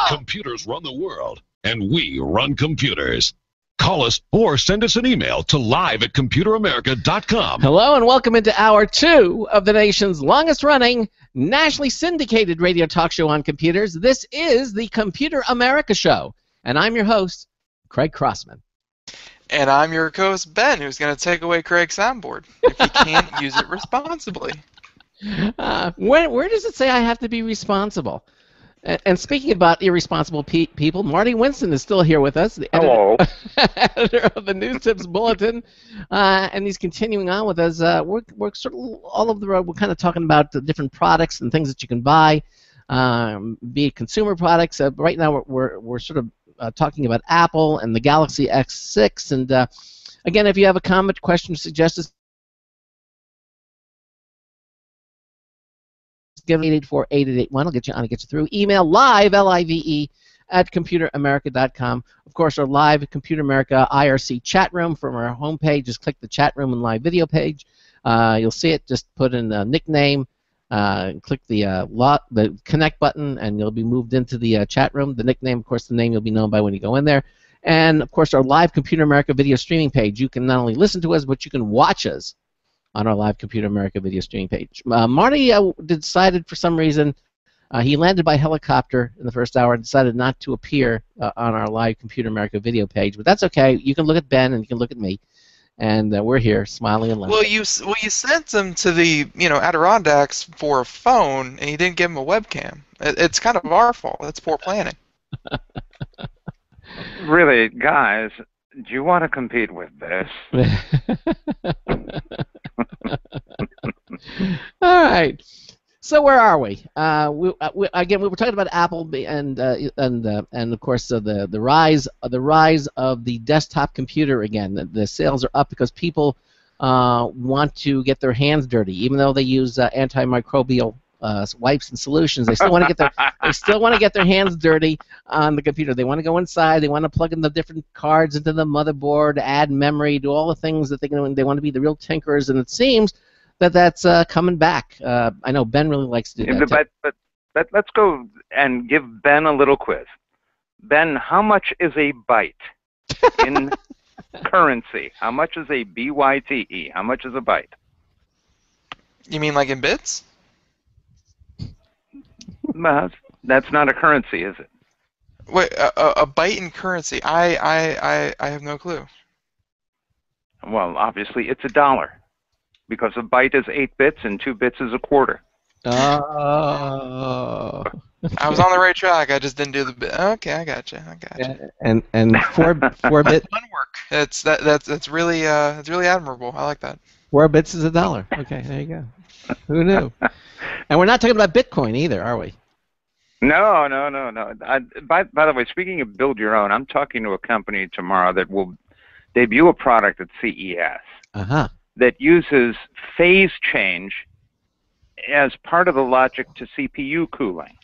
Computers Run the World, and we run computers. Call us or send us an email to live@ComputerAmerica.com. Hello and welcome into Hour 2 of the nation's longest-running, nationally syndicated radio talk show on computers. This is the Computer America Show, and I'm your host, Craig Crossman. And I'm your co-host, Ben, who's going to take away Craig's soundboard if he can't use it responsibly. Where does it say I have to be responsible? And speaking about irresponsible people, Marty Winston is still here with us, the editor of the NewsTips Bulletin, and he's continuing on with us. We're sort of all over the road. We're kind of talking about the different products and things that you can buy, be it consumer products. Right now, we're sort of talking about Apple and the Galaxy S6. And again, if you have a comment, question, suggestion, give 884-8881. I'll get you on and get you through. Email live, Live, @ComputerAmerica.com. Of course, our live Computer America IRC chat room from our homepage. Just click the chat room and live video page. You'll see it. Just put in a nickname, click the connect button, and you'll be moved into the chat room. The nickname, of course, the name you'll be known by when you go in there. And, of course, our live Computer America video streaming page. You can not only listen to us, but you can watch us on our live Computer America video streaming page. Marty decided for some reason, he landed by helicopter in the first hour and decided not to appear on our live Computer America video page, but that's okay. You can look at Ben and you can look at me, and we're here smiling and laughing. Well, you sent him to the Adirondacks for a phone, and you didn't give him a webcam. It's kind of our fault. That's poor planning. Really, guys, do you want to compete with this? All right. So where are we? Again, we were talking about Apple and of course the rise of the desktop computer again. The sales are up because people want to get their hands dirty, even though they use antimicrobial wipes and solutions. They still want to get their hands dirty on the computer. They want to go inside. They want to plug in the different cards into the motherboard, add memory, do all the things that they want to be the real tinkers. And it seems that's coming back. I know Ben really likes to do that. But let's go and give Ben a little quiz. Ben, how much is a byte in currency? How much is a BYTE? How much is a byte? You mean like in bits? Well, that's not a currency, is it? Wait, a byte in currency? I have no clue. Well, obviously it's $1, because a byte is 8 bits and 2 bits is a quarter. Oh. I was on the right track. I just didn't do the bit. Okay, I gotcha. And 4 bit. Fun work. That's really admirable. I like that. 4 bits is $1. Okay, there you go. Who knew? And we're not talking about Bitcoin either, are we? No. By the way, speaking of build your own, I'm talking to a company tomorrow that will debut a product at CES that uses phase change as part of the logic to CPU cooling.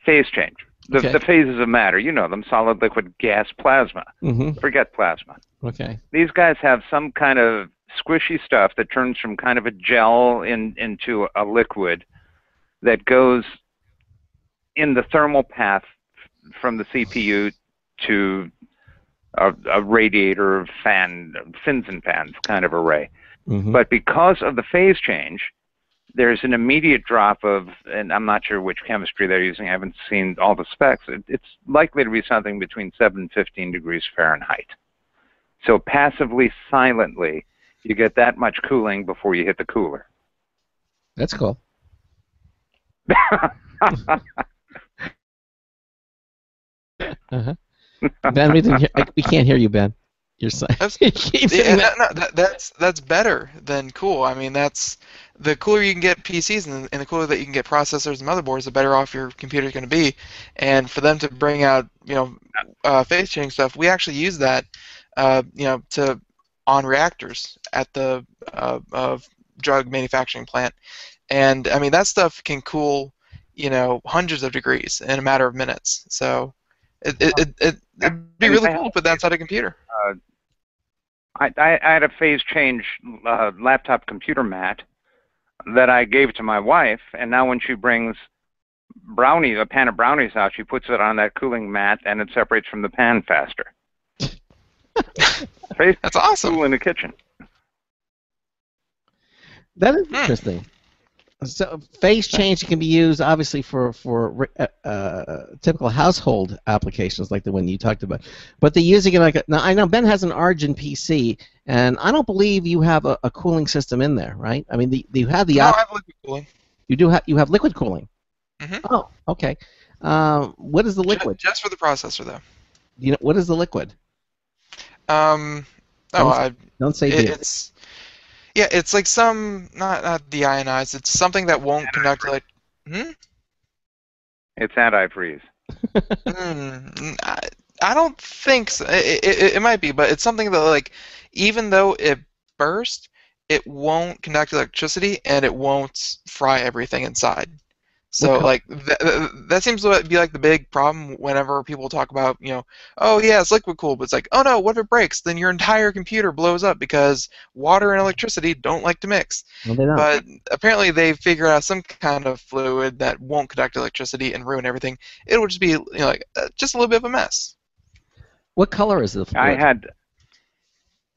Phase change. The phases of matter, you know them: solid, liquid, gas, plasma. Forget plasma. Okay. These guys have some kind of squishy stuff that turns from kind of a gel into a liquid that goes in the thermal path from the CPU to a radiator, fan, fins and fans kind of array. But because of the phase change, there's an immediate drop of, and I'm not sure which chemistry they're using, I haven't seen all the specs, it's likely to be something between 7 and 15 degrees Fahrenheit. So passively, silently, you get that much cooling before you hit the cooler. That's cool. Ben, we can't hear you, Ben. You're that's better than cool. I mean, that's the cooler you can get PCs and the cooler that you can get processors and motherboards, the better off your computer's going to be. And for them to bring out, phase change stuff, we actually use that, to on reactors at the drug manufacturing plant. And I mean, that stuff can cool, hundreds of degrees in a matter of minutes. So it'd be really cool to put that inside a computer. I had a phase change laptop computer mat that I gave to my wife, and now when she brings a pan of brownies out, she puts it on that cooling mat, and it separates from the pan faster. That's awesome. Cool in the kitchen. That is interesting. So phase change can be used obviously for typical household applications like the one you talked about, but they're using it now I know Ben has an Argent PC, and I don't believe you have a cooling system in there, right? I mean, you have the. No, I have liquid cooling. You have liquid cooling. Oh, okay. What is the liquid? Just for the processor, though. What is the liquid? Don't say it's. Yeah, it's like some not deionized. It's something that won't conduct like. It's antifreeze. I don't think so. It might be, but it's something that even though it burst, it won't conduct electricity and it won't fry everything inside. So that seems to be the big problem whenever people talk about, oh yeah, it's liquid cooled, but it's like, oh no, what if it breaks? Then your entire computer blows up because water and electricity don't like to mix. Well, they don't. But apparently they figured out some kind of fluid that won't conduct electricity and ruin everything. It will just be just a little bit of a mess. What color is the fluid?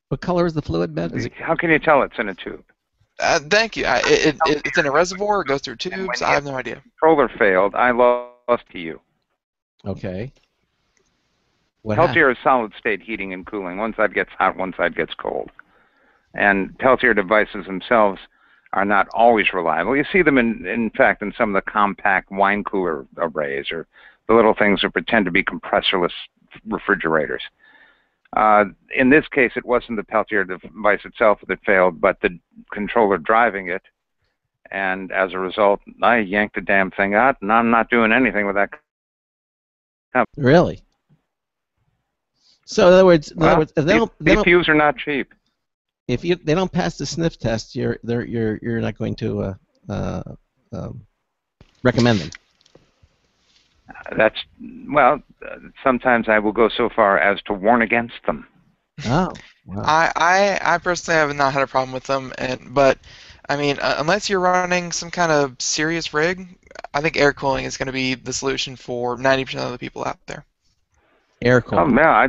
What color is the fluid, Ben? How can you tell it's in a tube? Thank you. It's in a reservoir. It goes through tubes. I have no idea. Controller failed. I lost to you. Okay. Peltier is solid-state heating and cooling. One side gets hot, one side gets cold. And Peltier devices themselves are not always reliable. You see them, in fact, in some of the compact wine cooler arrays or the little things that pretend to be compressorless refrigerators. In this case, it wasn't the Peltier device itself that failed, but the controller driving it. And as a result, I yanked the damn thing out, and I'm not doing anything with that. Really? So in other words, if CPUs are not cheap. If they don't pass the sniff test, you're not going to recommend them. Sometimes I will go so far as to warn against them. Oh, wow. I personally have not had a problem with them, but I mean, unless you're running some kind of serious rig, I think air cooling is going to be the solution for 90% of the people out there. Air cooling. Oh, yeah,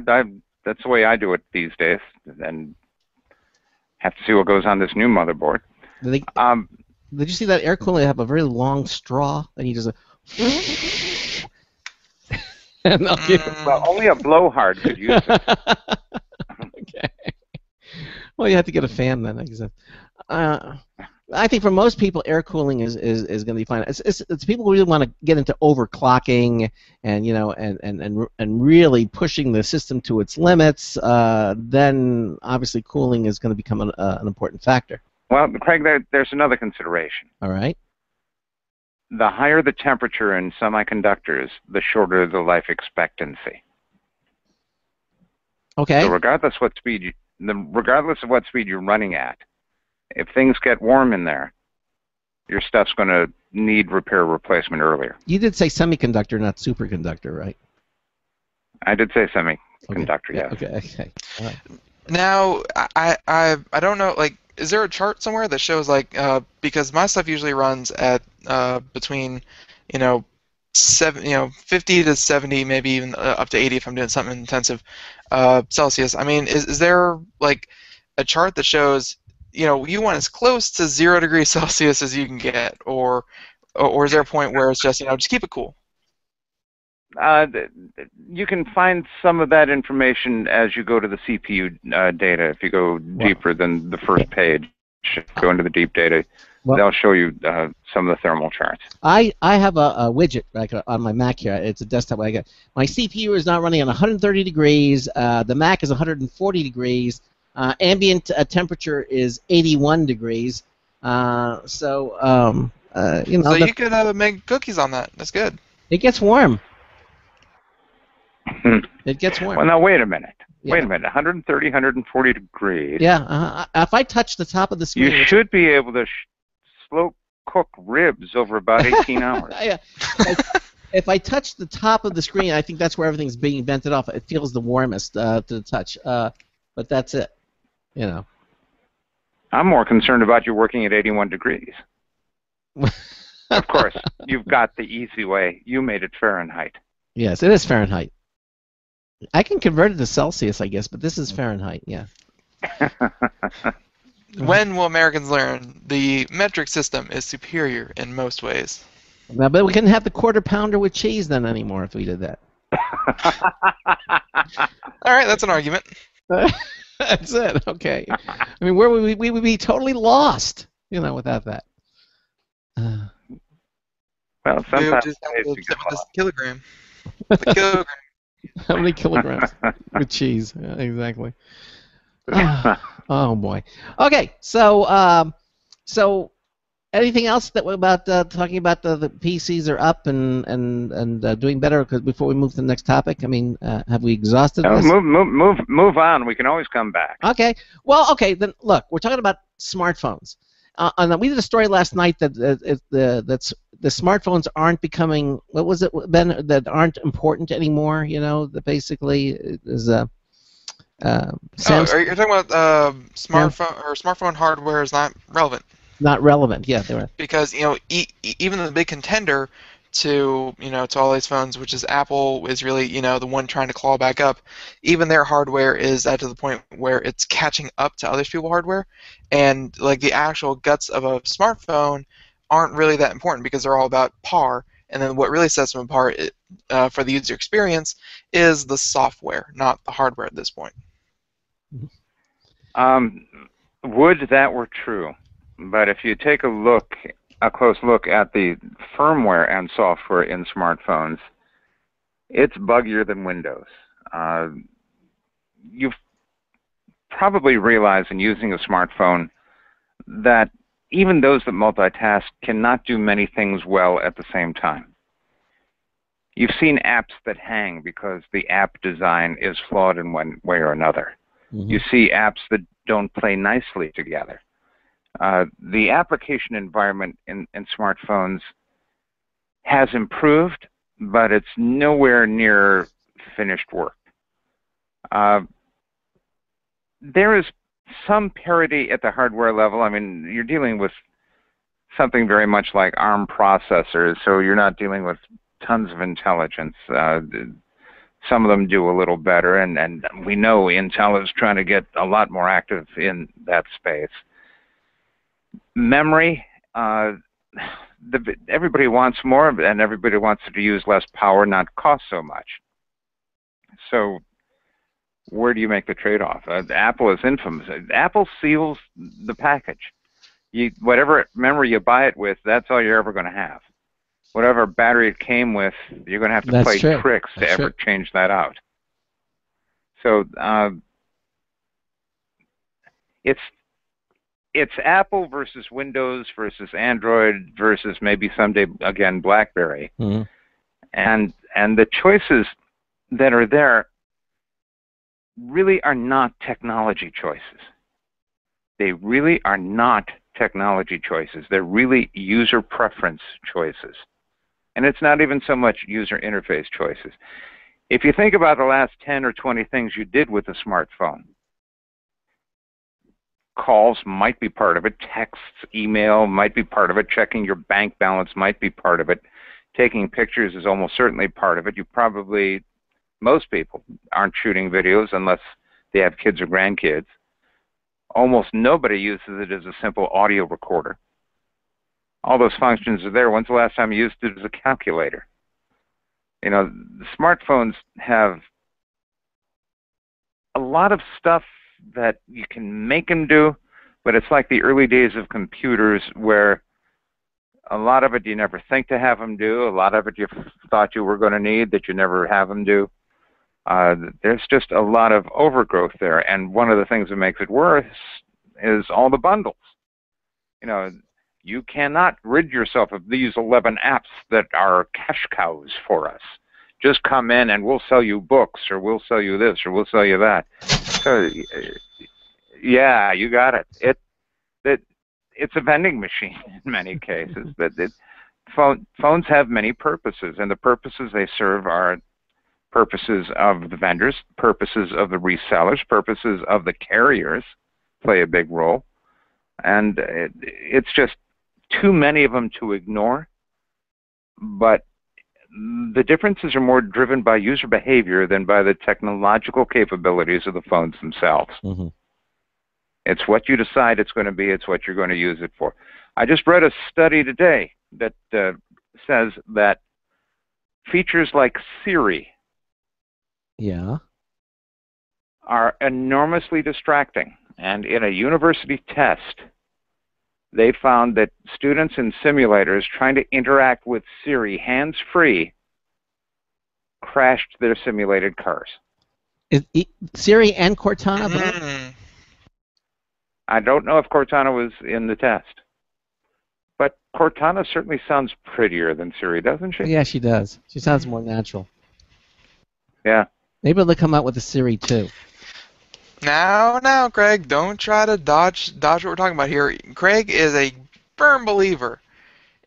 that's the way I do it these days, and have to see what goes on this new motherboard. Did you see that air cooling? They have a very long straw, and you just. Well, only a blowhard could use it. Okay. Well, you have to get a fan then, I guess. I think for most people, air cooling is going to be fine. It's people who really want to get into overclocking and and really pushing the system to its limits. Then obviously cooling is going to become an important factor. Well, Craig, there's another consideration. All right. The higher the temperature in semiconductors, the shorter the life expectancy. Okay. So regardless of what speed you're running at, if things get warm in there, your stuff's going to need repair replacement earlier. You did say semiconductor, not superconductor, right? I did say semiconductor, yes. Okay. All right. Now, I don't know, like, is there a chart somewhere that shows, like, because my stuff usually runs at between, 50 to 70, maybe even up to 80 if I'm doing something intensive, Celsius. I mean, is there, like, a chart that shows, you want as close to 0 degrees Celsius as you can get, or is there a point where it's just, just keep it cool? You can find some of that information as you go to the CPU data. If you go deeper than the first page, go into the deep data, they'll show you some of the thermal charts. I have a widget on my Mac here. It's a desktop. I got my CPU is now running on 130 degrees. The Mac is 140 degrees. Ambient temperature is 81 degrees. So you could make cookies on that. That's good. It gets warm. It gets warm. Well, now wait a minute. Yeah. Wait a minute. 130, 140 degrees. Yeah. If I touch the top of the screen, you should be able to slow cook ribs over about 18 hours. Yeah. If I touch the top of the screen, I think that's where everything's being vented off. It feels the warmest to the touch. But that's it. I'm more concerned about you working at 81 degrees. Of course, you've got the easy way. You made it Fahrenheit. Yes, it is Fahrenheit. I can convert it to Celsius, I guess, but this is Fahrenheit, yeah. When will Americans learn the metric system is superior in most ways? Now, but we couldn't have the quarter pounder with cheese then anymore if we did that. All right, that's an argument. That's it. Okay. I mean, where would we would be totally lost, without that. Well, sometimes just kilogram. The kilogram. How many kilograms with cheese? Yeah, exactly. Oh boy. Okay, so anything else that about talking about the PCs are up and doing better? Because before we move to the next topic, I mean, have we exhausted this? Move on. We can always come back. Okay. Well, okay. Then look, we're talking about smartphones. And we did a story last night that the smartphones aren't becoming, what was it, Ben, that aren't important anymore, that basically is you're talking about smartphone hardware is not relevant. Not relevant, yeah. They were. Because, even the big contender to all these phones, which is Apple, is really the one trying to claw back up. Even their hardware is at to the point where it's catching up to other people's hardware, and like the actual guts of a smartphone aren't really that important because they're all about par. And then what really sets them apart for the user experience is the software, not the hardware at this point. Would that were true, but if you take a close look at the firmware and software in smartphones, it's buggier than Windows. You've probably realized in using a smartphone that even those that multitask cannot do many things well at the same time. You've seen apps that hang because the app design is flawed in one way or another. Mm-hmm. You see apps that don't play nicely together. The application environment in smartphones has improved, but it's nowhere near finished work. There is some parity at the hardware level. I mean, you're dealing with something very much like ARM processors, so you're not dealing with tons of intelligence. Some of them do a little better, and we know Intel is trying to get a lot more active in that space. Memory, everybody wants more, and everybody wants to use less power, not cost so much. So where do you make the trade-off? Apple is infamous. Apple seals the package. Whatever memory you buy it with, that's all you're ever going to have. Whatever battery it came with, you're going to have to play tricks to ever change that out. So it's Apple versus Windows versus Android versus maybe someday again BlackBerry, and the choices that are there really are not technology choices. They really are not technology choices. They're really user preference choices. And it's not even so much user interface choices. If you think about the last 10 or 20 things you did with a smartphone, calls might be part of it, texts, email might be part of it, checking your bank balance might be part of it, taking pictures is almost certainly part of it. Most people aren't shooting videos unless they have kids or grandkids. Almost nobody uses it as a simple audio recorder. All those functions are there. When's the last time you used it as a calculator? You know, the smartphones have a lot of stuff that you can make them do, but it's like the early days of computers where a lot of it you never think to have them do, a lot of it you thought you were going to need that you never have them do. There's just a lot of overgrowth there, and one of the things that makes it worse is all the bundles. You know, you cannot rid yourself of these 11 apps that are cash cows for us. Just come in and we'll sell you books, or we'll sell you this, or we'll sell you that. So, yeah, you got it. It's a vending machine in many cases. Phones have many purposes, and the purposes they serve are purposes of the vendors, purposes of the resellers, purposes of the carriers play a big role. And it's just too many of them to ignore. But the differences are more driven by user behavior than by the technological capabilities of the phones themselves. It's what you decide it's going to be. It's what you're going to use it for. I just read a study today that says that features like Siri are enormously distracting. And in a university test, they found that students in simulators trying to interact with Siri hands-free crashed their simulated cars. Siri and Cortana? I don't know if Cortana was in the test. But Cortana certainly sounds prettier than Siri, doesn't she? Yeah, she does. She sounds more natural. Yeah. Maybe they'll come out with a Siri too. Now, Craig, don't try to dodge what we're talking about here. Craig is a firm believer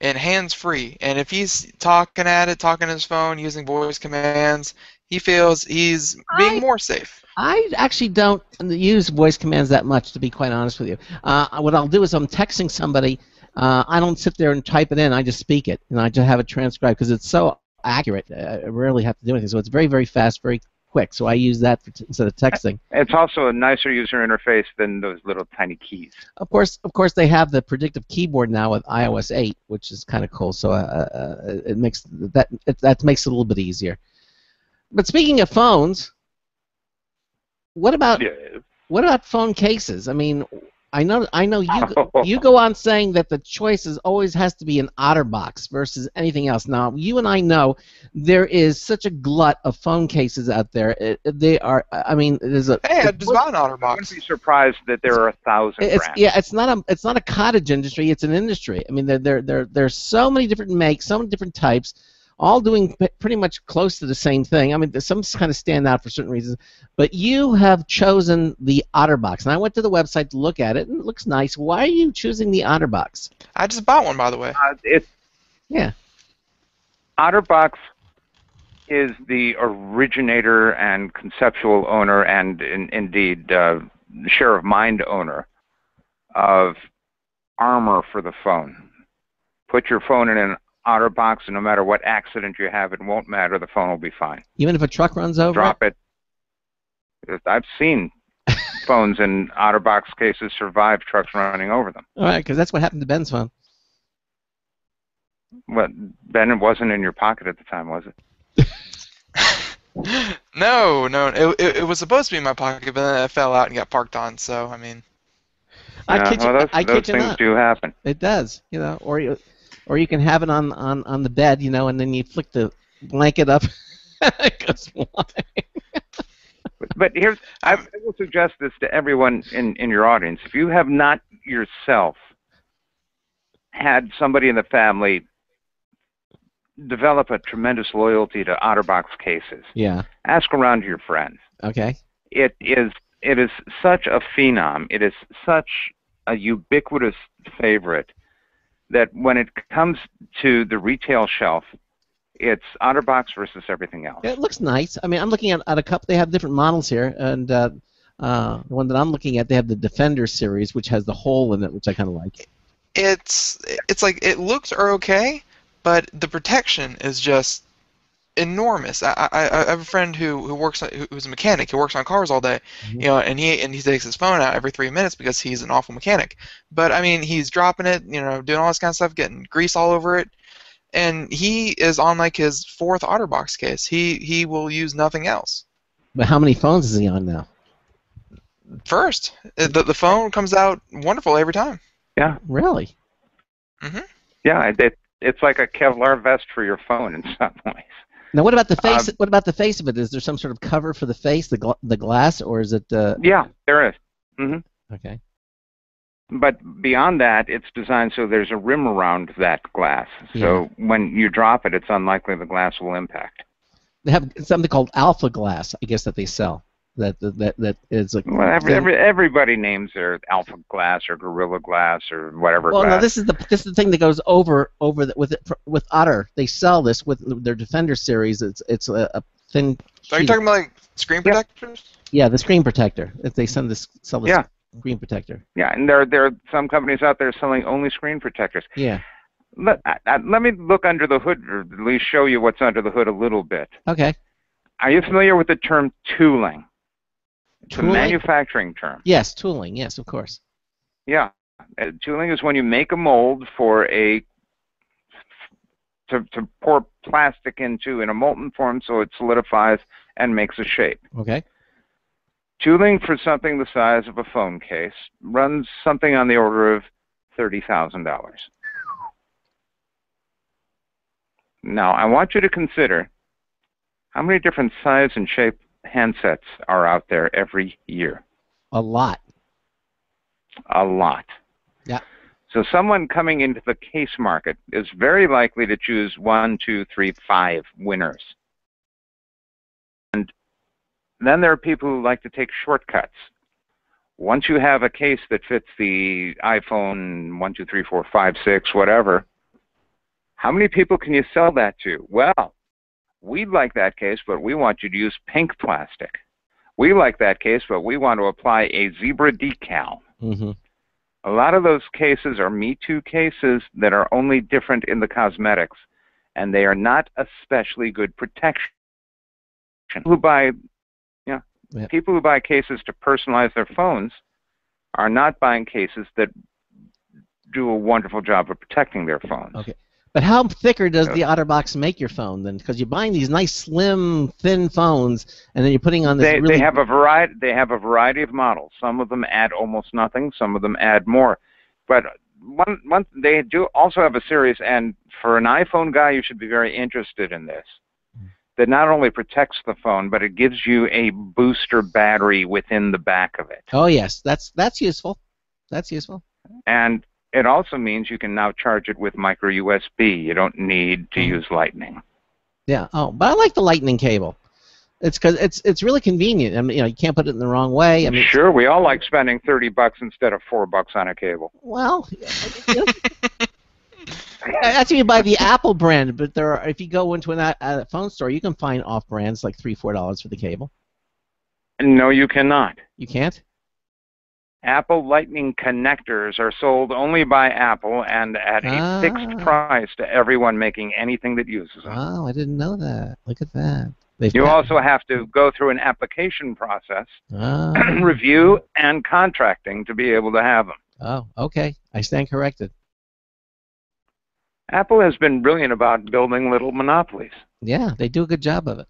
in hands-free, and if he's talking his phone, using voice commands, he feels he's being more safe. I actually don't use voice commands that much, to be quite honest with you. What I'll do is I'm texting somebody. I don't sit there and type it in. I just speak it, and I just have it transcribed because it's so accurate. I rarely have to do anything, so it's very, very fast, very quick. So I use that instead of texting. It's also a nicer user interface than those little tiny keys. Of course, they have the predictive keyboard now with iOS 8, which is kind of cool. So it makes that makes it a little bit easier. But speaking of phones, what about phone cases? I mean, I know you go on saying that the choice always has to be an OtterBox versus anything else. Now, you and I know there is such a glut of phone cases out there. They are. I mean, there's a. Hey, I just bought an OtterBox. I wouldn't be surprised that there are 1,000 brands. Yeah, it's not a cottage industry. It's an industry. I mean, there's so many different makes, so many different types, all doing pretty much close to the same thing. I mean, some kind of stand out for certain reasons, but you have chosen the OtterBox, and I went to the website to look at it, and it looks nice. Why are you choosing the OtterBox? I just bought one, by the way. OtterBox is the originator and conceptual owner, and indeed share of mind owner of Armor for the phone. Put your phone in an OtterBox, and no matter what accident you have, it won't matter. The phone will be fine. Even if a truck runs over Drop it. I've seen phones in OtterBox cases survive trucks running over them. All right, because that's what happened to Ben's phone. Well, Ben, it wasn't in your pocket at the time, was it? No. It was supposed to be in my pocket, but then it fell out and got parked on. So I mean, those things do happen. It does, or you can have it on the bed, and then you flick the blanket up. It goes flying. But I will suggest this to everyone in your audience. If you have not yourself had somebody in the family develop a tremendous loyalty to OtterBox cases, ask around to your friends. Okay. It is such a phenom. It is such a ubiquitous favorite that when it comes to the retail shelf, it's OtterBox versus everything else. It looks nice. I mean, I'm looking at a couple. They have different models here, and the one that I'm looking at, they have the Defender series, which has the hole in it, which I kind of like. It's like it looks okay, but the protection is just enormous. I have a friend who's a mechanic who works on cars all day, and he takes his phone out every 3 minutes because he's an awful mechanic. But I mean, he's dropping it, doing all this kind of stuff, getting grease all over it, and he is on like his 4th OtterBox case. He will use nothing else. But how many phones is he on now? First, the phone comes out wonderful every time. Yeah. Really? Mhm. Yeah, it's like a Kevlar vest for your phone in some ways. Now, what about the face? What about the face of it? Is there some sort of cover for the face, the glass, or is it? Yeah, there is. Mm-hmm. Okay. But beyond that, it's designed so there's a rim around that glass. So when you drop it, it's unlikely the glass will impact. They have something called Alpha Glass, I guess, that they sell. That is like. Well, everybody names their Alpha Glass or Gorilla Glass or whatever. Well, glass. no, this is the thing that goes over with Otter. They sell this with their Defender series. It's a thin. So are you talking about like screen protectors? Yeah, the screen protector. If they sell this screen protector. Yeah, and there are some companies out there selling only screen protectors. Yeah. Let me look under the hood, or at least show you what's under the hood a little bit. Okay. Are you familiar with the term tooling? It's a manufacturing term. Yes, tooling. Yes, of course. Yeah. Tooling is when you make a mold for to pour plastic into in a molten form so it solidifies and makes a shape. Okay. Tooling for something the size of a phone case runs something on the order of $30,000. Now, I want you to consider how many different size and shape handsets are out there every year. A lot. A lot. Yeah. So someone coming into the case market is very likely to choose 1, 2, 3, 5 winners. And then there are people who like to take shortcuts. Once you have a case that fits the iPhone 1, 2, 3, 4, 5, 6, whatever, how many people can you sell that to? Well, we like that case, but we want you to use pink plastic. We like that case, but we want to apply a zebra decal. Mm-hmm. A lot of those cases are Me Too cases that are only different in the cosmetics, and they are not especially good protection. People who buy cases to personalize their phones are not buying cases that do a wonderful job of protecting their phones. Okay. But how thicker does the OtterBox make your phone then? Because you're buying these nice, slim, thin phones, and then you're putting on this They have a variety. They have a variety of models. Some of them add almost nothing. Some of them add more. But they do also have a series, and for an iPhone guy, you should be very interested in this. That not only protects the phone, but it gives you a booster battery within the back of it. Oh yes, that's useful. That's useful. And it also means you can now charge it with micro USB. You don't need to use Lightning. Yeah. Oh, but I like the Lightning cable. It's because it's really convenient. I mean, you can't put it in the wrong way. I mean, sure, we all like spending $30 instead of $4 on a cable. Well, that's if you buy the Apple brand. But if you go into a phone store, you can find off brands like $3-4 for the cable. No, you cannot. You can't? Apple Lightning connectors are sold only by Apple and at a fixed price to everyone making anything that uses them. Wow, I didn't know that. Look at that. You also have to go through an application process, review, and contracting to be able to have them. Oh, okay. I stand corrected. Apple has been brilliant about building little monopolies. Yeah, they do a good job of it.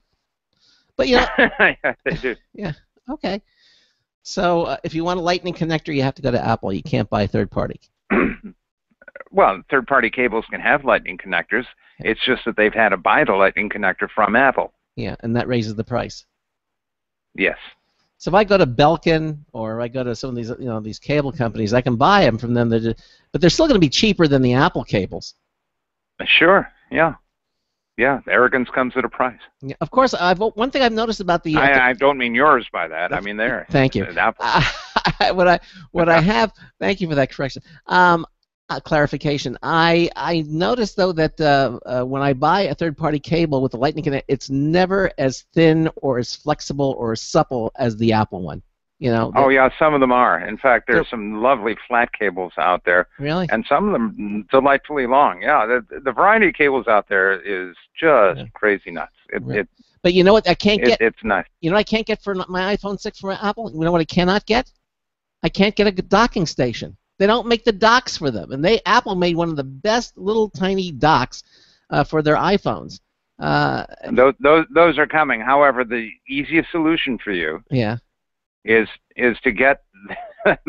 But, you know... Yeah, they do. Yeah, okay. So if you want a Lightning connector, you have to go to Apple. You can't buy third-party. Well, third-party cables can have Lightning connectors. It's just that they've had to buy the Lightning connector from Apple. Yeah, and that raises the price. Yes. So if I go to Belkin or I go to some of these, these cable companies, I can buy them from them. But they're still going to be cheaper than the Apple cables. Sure. Yeah. Yeah. Arrogance comes at a price. Yeah, of course. One thing I've noticed about the. I don't mean yours by that. I mean theirs. Thank you. What I have. Thank you for that correction. Clarification. I noticed though that when I buy a third-party cable with the Lightning connect, it's never as thin or as flexible or as supple as the Apple one. Oh yeah, some of them are. In fact, there's some lovely flat cables out there. Really? And some of them delightfully long. Yeah, the variety of cables out there is just crazy nuts. But you know what? I can't get. It's nice. You know what I can't get for my iPhone 6 from Apple? You know what I cannot get? I can't get a docking station. They don't make the docks for them, and Apple made one of the best little tiny docks for their iPhones. Those are coming. However, the easiest solution for you is to get that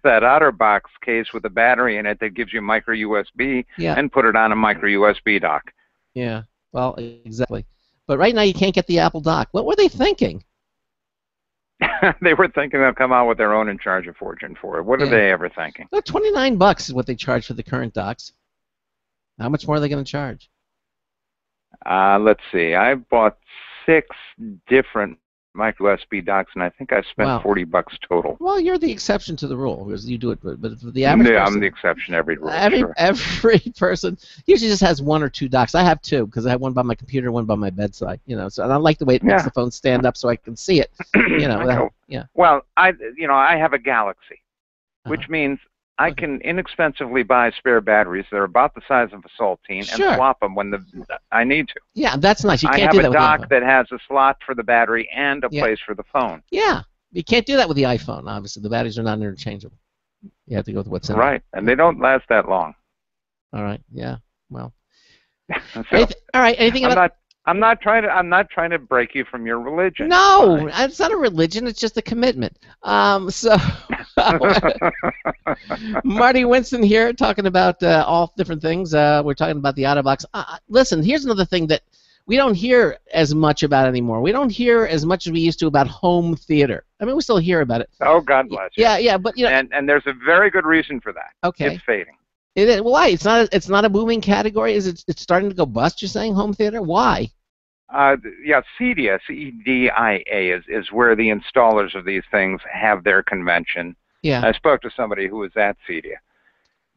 OtterBox case with a battery in it that gives you micro USB and put it on a micro USB dock. Yeah, well, exactly. But right now you can't get the Apple dock. What were they thinking? They were thinking they'll come out with their own and charge a fortune for it. What are they ever thinking? Well, $29 is what they charge for the current docks. How much more are they going to charge? Let's see. I bought 6 different micro USB docks, and I think I spent $40 total. Well, you're the exception to the rule because you do it, but for the average person, I'm the exception every rule. Every person usually just has 1 or 2 docks. I have 2 because I have one by my computer, one by my bedside. So and I like the way it makes the phone stand up so I can see it. Well, I have a Galaxy, which means I can inexpensively buy spare batteries that are about the size of a saltine and swap them when I need to. Yeah, that's nice. You I can't have do that a with dock that has a slot for the battery and a place for the phone. Yeah, you can't do that with the iPhone. Obviously, the batteries are not interchangeable. You have to go with what's in there. Right, and they don't last that long. All right. Yeah. Well. So, all right. Anything about? I'm not trying to break you from your religion. No, it's not a religion. It's just a commitment. So, Marty Winston here talking about all different things. We're talking about the OtterBox. Listen, here's another thing that we don't hear as much about anymore. We don't hear as much as we used to about home theater. I mean, we still hear about it. Oh, God bless you. Yeah, but and there's a very good reason for that. Okay. It's fading. Why? It's not a booming category. It's starting to go bust? You're saying home theater? Why? CEDIA, C-E-D-I-A is where the installers of these things have their convention. Yeah. I spoke to somebody who was at CEDIA.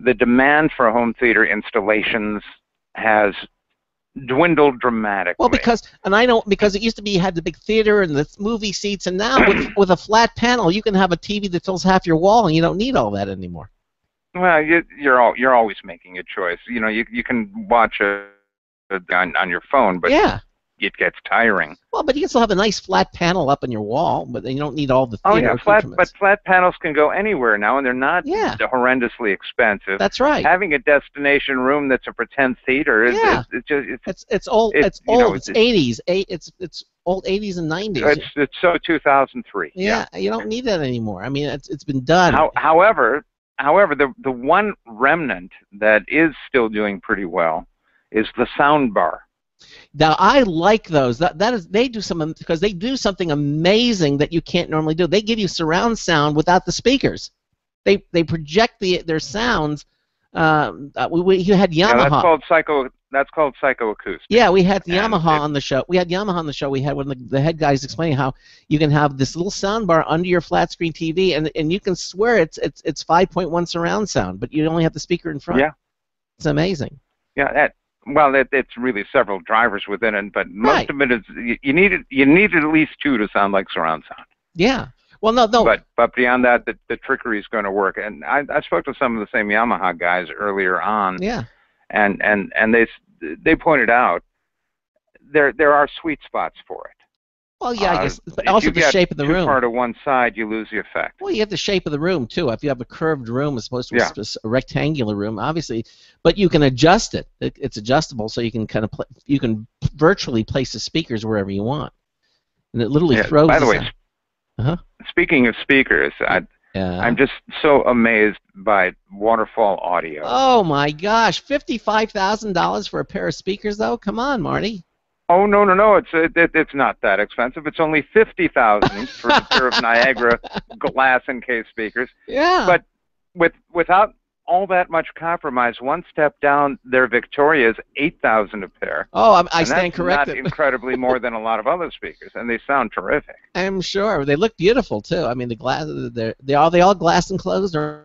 The demand for home theater installations has dwindled dramatically. Well, because it used to be you had the big theater and the movie seats, and now with a flat panel you can have a TV that fills half your wall, and you don't need all that anymore. Well, you're always making a choice. You can watch on your phone, but it gets tiring. Well, but you can still have a nice flat panel up on your wall, but then you don't need all the theater but flat panels can go anywhere now, and they're not horrendously expensive. That's right. Having a destination room that's a pretend theater is it's old. It's old. It's 80s. It's old 80s and 90s. It's so 2003. Yeah, you don't need that anymore. I mean, it's been done. However, the one remnant that is still doing pretty well is the sound bar. Now I like those. They do something amazing that you can't normally do. They give you surround sound without the speakers. They project their sounds. You had Yamaha. That's called psychoacoustic. Yeah, we had Yamaha on the show. We had one of the head guys explaining how you can have this little sound bar under your flat screen TV, and you can swear it's 5.1 surround sound, but you only have the speaker in front. Yeah, it's amazing. Yeah, it's really several drivers within it, but most of it is you need at least 2 to sound like surround sound. Yeah. Well, no. But beyond that, the trickery is going to work. And I spoke to some of the same Yamaha guys earlier on. Yeah. And they pointed out there are sweet spots for it. Well, yeah, I guess. But also the shape of the room. If you get too far to one side, you lose the effect. Well, you have the shape of the room too. If you have a curved room as opposed to a rectangular room, obviously, but you can adjust it. It's adjustable, so you can kind of you can virtually place the speakers wherever you want, and it literally throws. By the way, speaking of speakers, I'm just so amazed by waterfall audio. Oh my gosh, $55,000 for a pair of speakers, though? Come on, Marty. Oh no! It's not that expensive. It's only $50,000 for a pair of Niagara glass encased speakers. Yeah. But without all that much compromise, one step down, their Victoria's $8,000 a pair. Oh, I stand corrected. Not incredibly more than a lot of other speakers, and they sound terrific. I'm sure they look beautiful too. I mean, the glass. Are they all glass enclosed or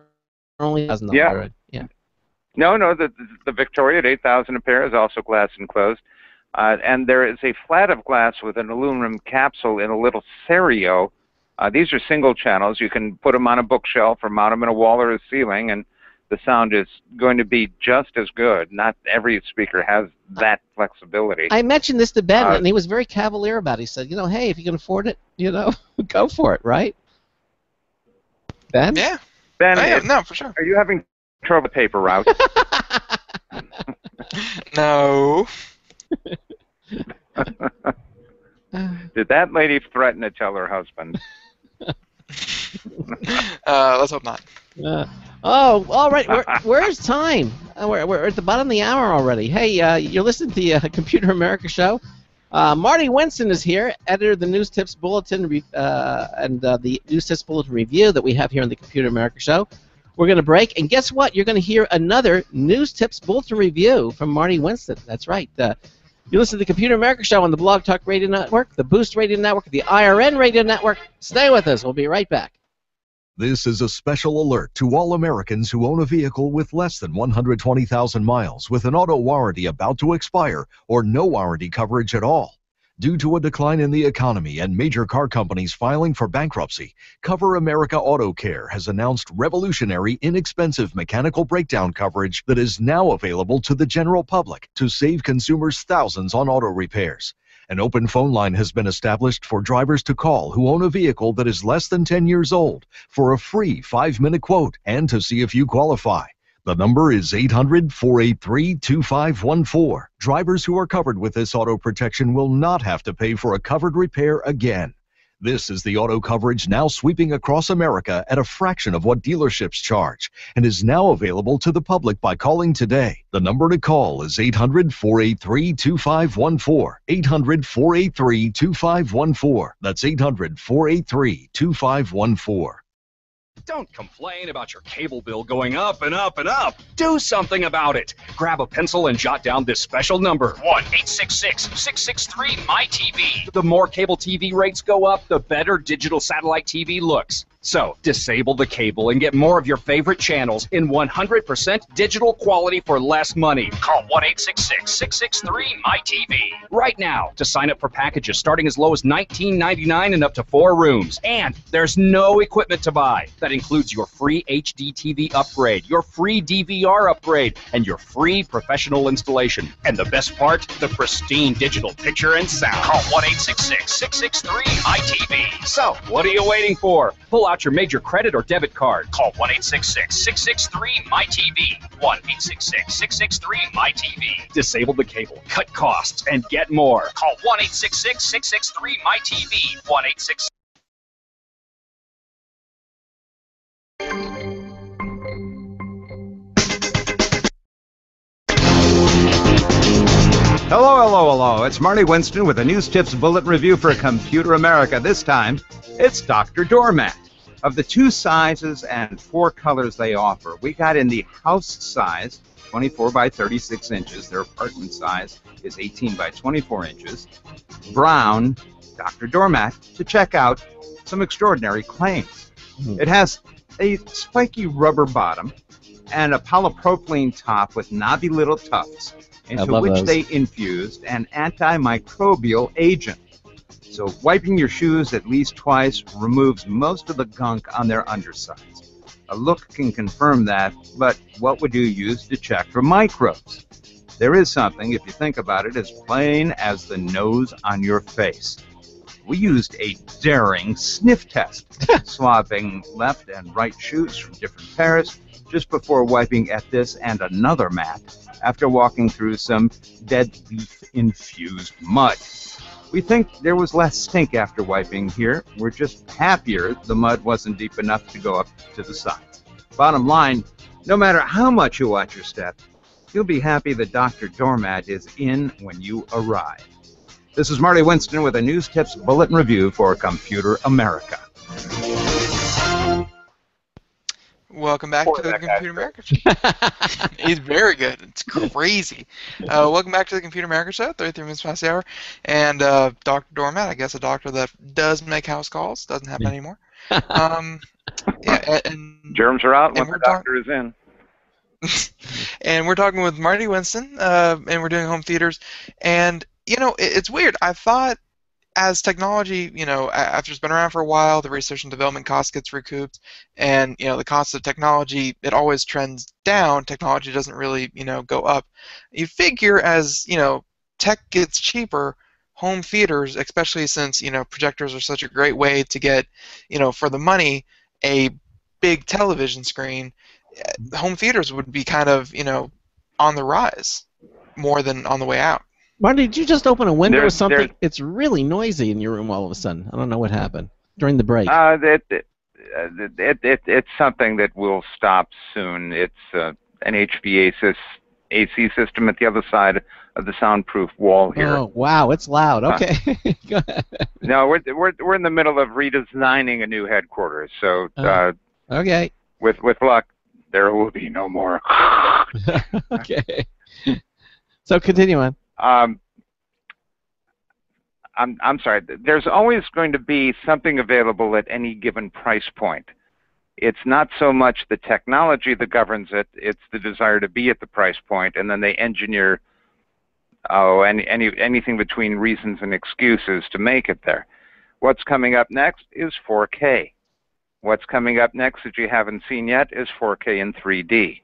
only $1,000? Yeah. No. The Victoria at $8,000 a pair is also glass enclosed. And there is a flat of glass with an aluminum capsule in a little stereo. These are single channels. You can put them on a bookshelf or mount them in a wall or a ceiling, and the sound is going to be just as good. Not every speaker has that flexibility. I mentioned this to Ben, and he was very cavalier about it. He said, hey, if you can afford it, go for it, right? Ben? Yeah. Ben, no, for sure. Are you having trouble with paper route? No. Did that lady threaten to tell her husband? Let's hope not. All right. Where's time? We're at the bottom of the hour already. Hey, you're listening to the Computer America show. Marty Winston is here, editor of the NewsTips Bulletin and the NewsTips Bulletin review that we have here on the Computer America show. We're going to break, and guess what? You're going to hear another NewsTips Bulletin review from Marty Winston. That's right. You listen to the Computer America show on the Blog Talk Radio Network, the Boost Radio Network, the IRN Radio Network. Stay with us. We'll be right back. This is a special alert to all Americans who own a vehicle with less than 120,000 miles with an auto warranty about to expire or no warranty coverage at all. Due to a decline in the economy and major car companies filing for bankruptcy, Cover America Auto Care has announced revolutionary, inexpensive mechanical breakdown coverage that is now available to the general public to save consumers thousands on auto repairs. An open phone line has been established for drivers to call who own a vehicle that is less than 10 years old for a free 5-minute quote and to see if you qualify. The number is 800-483-2514. Drivers who are covered with this auto protection will not have to pay for a covered repair again. This is the auto coverage now sweeping across America at a fraction of what dealerships charge and is now available to the public by calling today. The number to call is 800-483-2514. 800-483-2514. That's 800-483-2514. Don't complain about your cable bill going up and up and up. Do something about it. Grab a pencil and jot down this special number. 1-866-663-MyTV. The more cable TV rates go up, the better digital satellite TV looks. So, disable the cable and get more of your favorite channels in 100% digital quality for less money. Call 1-866-663-MyTV right now to sign up for packages starting as low as $19.99 and up to 4 rooms. And there's no equipment to buy. That includes your free HD TV upgrade, your free DVR upgrade, and your free professional installation. And the best part, the pristine digital picture and sound. Call 1-866-663-MyTV. So, what are you waiting for? Pull out your major credit or debit card. Call 1-866-663-MyTV. 1-866-663-MyTV. Disable the cable, cut costs, and get more. Call 1-866-663-MyTV. 1-866. Hello. It's Marty Winston with a NewsTips Bulletin review for Computer America. This time, it's Dr. Doormat. Of the 2 sizes and 4 colors they offer, we got in the house size, 24 by 36 inches. Their apartment size is 18 by 24 inches. Brown, Dr. Doormat, to check out some extraordinary claims. It has a spiky rubber bottom and a polypropylene top with knobby little tufts into which they infused an antimicrobial agent. So wiping your shoes at least twice removes most of the gunk on their undersides. A look can confirm that, but what would you use to check for microbes? There is something, if you think about it, as plain as the nose on your face. We used a daring sniff test, swapping left and right shoes from different pairs just before wiping at this and another mat after walking through some dead leaf-infused mud. We think there was less stink after wiping here. We're just happier the mud wasn't deep enough to go up to the sides. Bottom line, no matter how much you watch your step, you'll be happy that Dr. Doormat is in when you arrive. This is Marty Winston with a NewsTips Bulletin Review for Computer America. Welcome back to the Computer America Show. He's very good. It's crazy. Welcome back to the Computer America Show, 33 minutes past the hour. And Dr. Doormat, I guess a doctor that does make house calls, doesn't happen anymore. Yeah, and germs are out when the doctor is in. And we're talking with Marty Winston, and we're doing home theaters. And, you know, it's weird. I thought as technology, you know, after it's been around for a while, the research and development cost gets recouped, and, you know, the cost of technology, it always trends down. Technology doesn't really, you know, go up. You figure as, you know, tech gets cheaper, home theaters, especially since, you know, projectors are such a great way to get, you know, for the money, a big television screen, home theaters would be kind of, you know, on the rise more than on the way out. Marty, did you just open a window or something? It's really noisy in your room all of a sudden. I don't know what happened during the break. It's something that will stop soon. It's an HVAC AC system at the other side of the soundproof wall here. Oh, wow, it's loud. Okay. Go ahead. No, we're in the middle of redesigning a new headquarters, so okay. With luck, there will be no more. Okay. So continue on. I'm sorry. There's always going to be something available at any given price point. It's not so much the technology that governs it; it's the desire to be at the price point, and then they engineer anything between reasons and excuses to make it there. What's coming up next is 4K. What's coming up next that you haven't seen yet is 4K in 3D.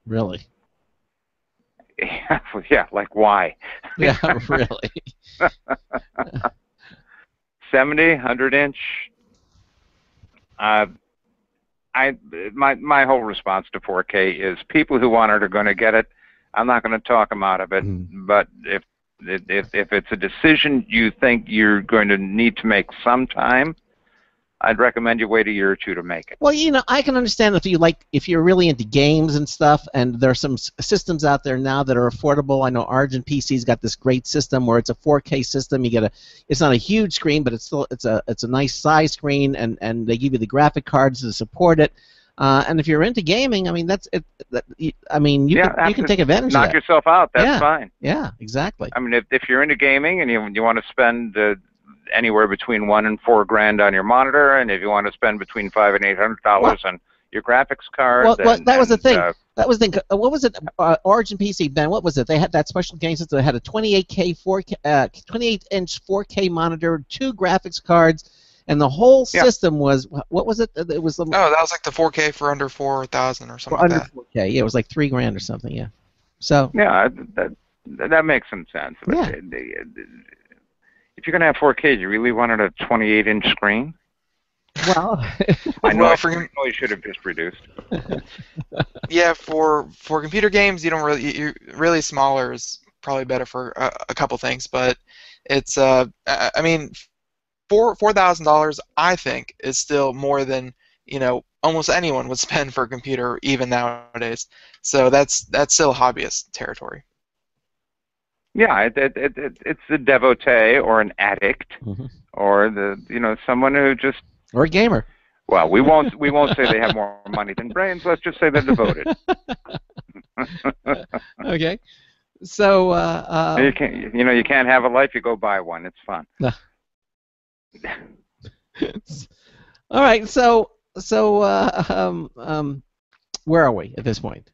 Really? Yeah, like why? Yeah, really. 70, 100-inch. My whole response to 4K is people who want it are going to get it. I'm not going to talk them out of it. But if it's a decision you think you're going to need to make sometime, I'd recommend you wait a year or two to make it. Well, you know, I can understand if you're really into games and stuff, and there are some systems out there now that are affordable. I know Origin PC's got this great system where it's a 4K system. You get it's not a huge screen, but it's a nice size screen, and they give you the graphic cards to support it. And if you're into gaming, I mean, that's it. I mean, you can take advantage of that. Knock yourself out. That's fine. Yeah, exactly. I mean, if you're into gaming and you want to spend anywhere between $1,000 and $4,000 on your monitor, and if you want to spend between $500 and $800 on your graphics card, that was the thing. That was the thing. What was it? Origin PC, Ben. What was it? They had that special game system. They had a 28K 28-inch 4K monitor, 2 graphics cards, and the whole system was what was it? It was that was like the 4K for under 4,000 or something. Under 4K, yeah, it was like $3,000 or something, yeah. So yeah, that makes some sense. Yeah. If you're going to have 4K, you really wanted a 28-inch screen? Well, I know I should have just reduced. Yeah, for computer games, you don't really smaller is probably better for a couple things, but it's I mean, $4,000 I think is still more than, you know, almost anyone would spend for a computer even nowadays. So that's still hobbyist territory. Yeah, it's a devotee or an addict, or someone who just or a gamer. Well, we won't say they have more money than brains. Let's just say they're devoted. Okay, so you can't have a life. You go buy one. It's fun. All right, so where are we at this point?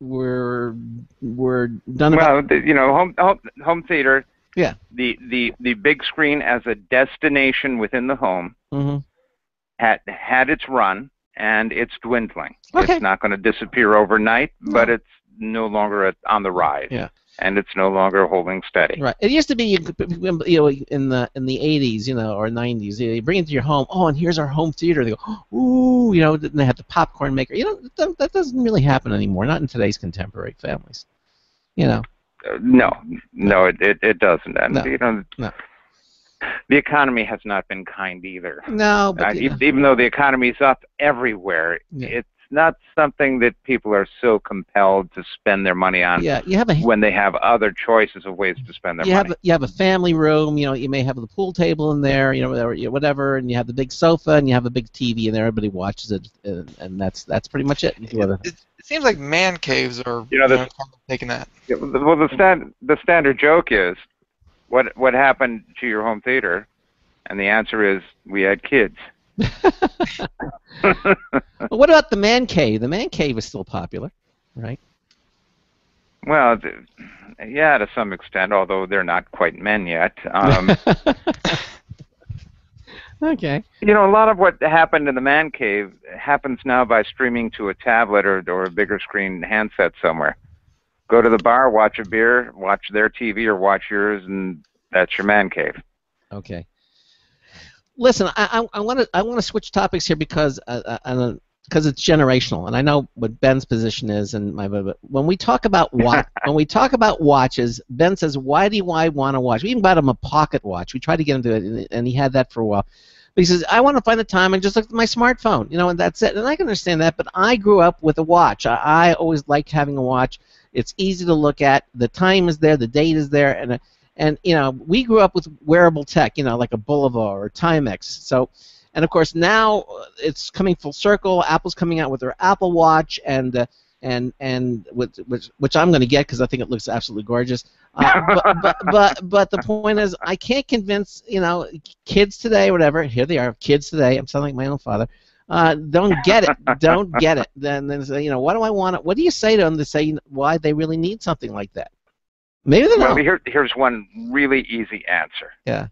We're done. Well, home theater. Yeah. The big screen as a destination within the home had its run, and it's dwindling. Okay. It's not going to disappear overnight, but it's no longer on the rise. Yeah. And it's no longer holding steady. Right. It used to be, in the 80s, or 90s, you bring it to your home. Oh, and here's our home theater. They go, ooh, and they have the popcorn maker. That doesn't really happen anymore. Not in today's contemporary families. No, it doesn't. And No. The economy has not been kind either. No, but even though the economy's up everywhere, it's not something that people are so compelled to spend their money on when they have other choices of ways to spend their money. You have a family room, you may have the pool table in there, whatever, and you have the big sofa, and you have a big TV in there, everybody watches it, and that's pretty much it. It seems like man caves are taking that. Yeah, well, the standard joke is, what happened to your home theater? And the answer is, we had kids. Well, what about the man cave? The man cave is still popular, right? Well, yeah, to some extent, although they're not quite men yet. Okay. A lot of what happened in the man cave happens now by streaming to a tablet or a bigger screen handset somewhere. Go to the bar, watch a beer, watch their TV or watch yours, and that's your man cave. Okay. Listen, I want to switch topics here because it's generational, and I know what Ben's position is. And when we talk about watches, Ben says, "Why do I want a watch?" We even bought him a pocket watch. We tried to get him to it, and he had that for a while. But he says, "I want to find the time and just look at my smartphone, and that's it." And I can understand that, but I grew up with a watch. I always liked having a watch. It's easy to look at. The time is there. The date is there, and we grew up with wearable tech, like a Boulevard or Timex. So, and of course now it's coming full circle. Apple's coming out with their Apple Watch, and which I'm going to get because I think it looks absolutely gorgeous. But the point is, I can't convince kids today, whatever. Here they are, kids today. I'm sounding like my own father. Don't get it. Don't get it. Then say, what do I want? What do you say to them to say why they really need something like that? Maybe they don't. Well, here's one really easy answer. Yeah.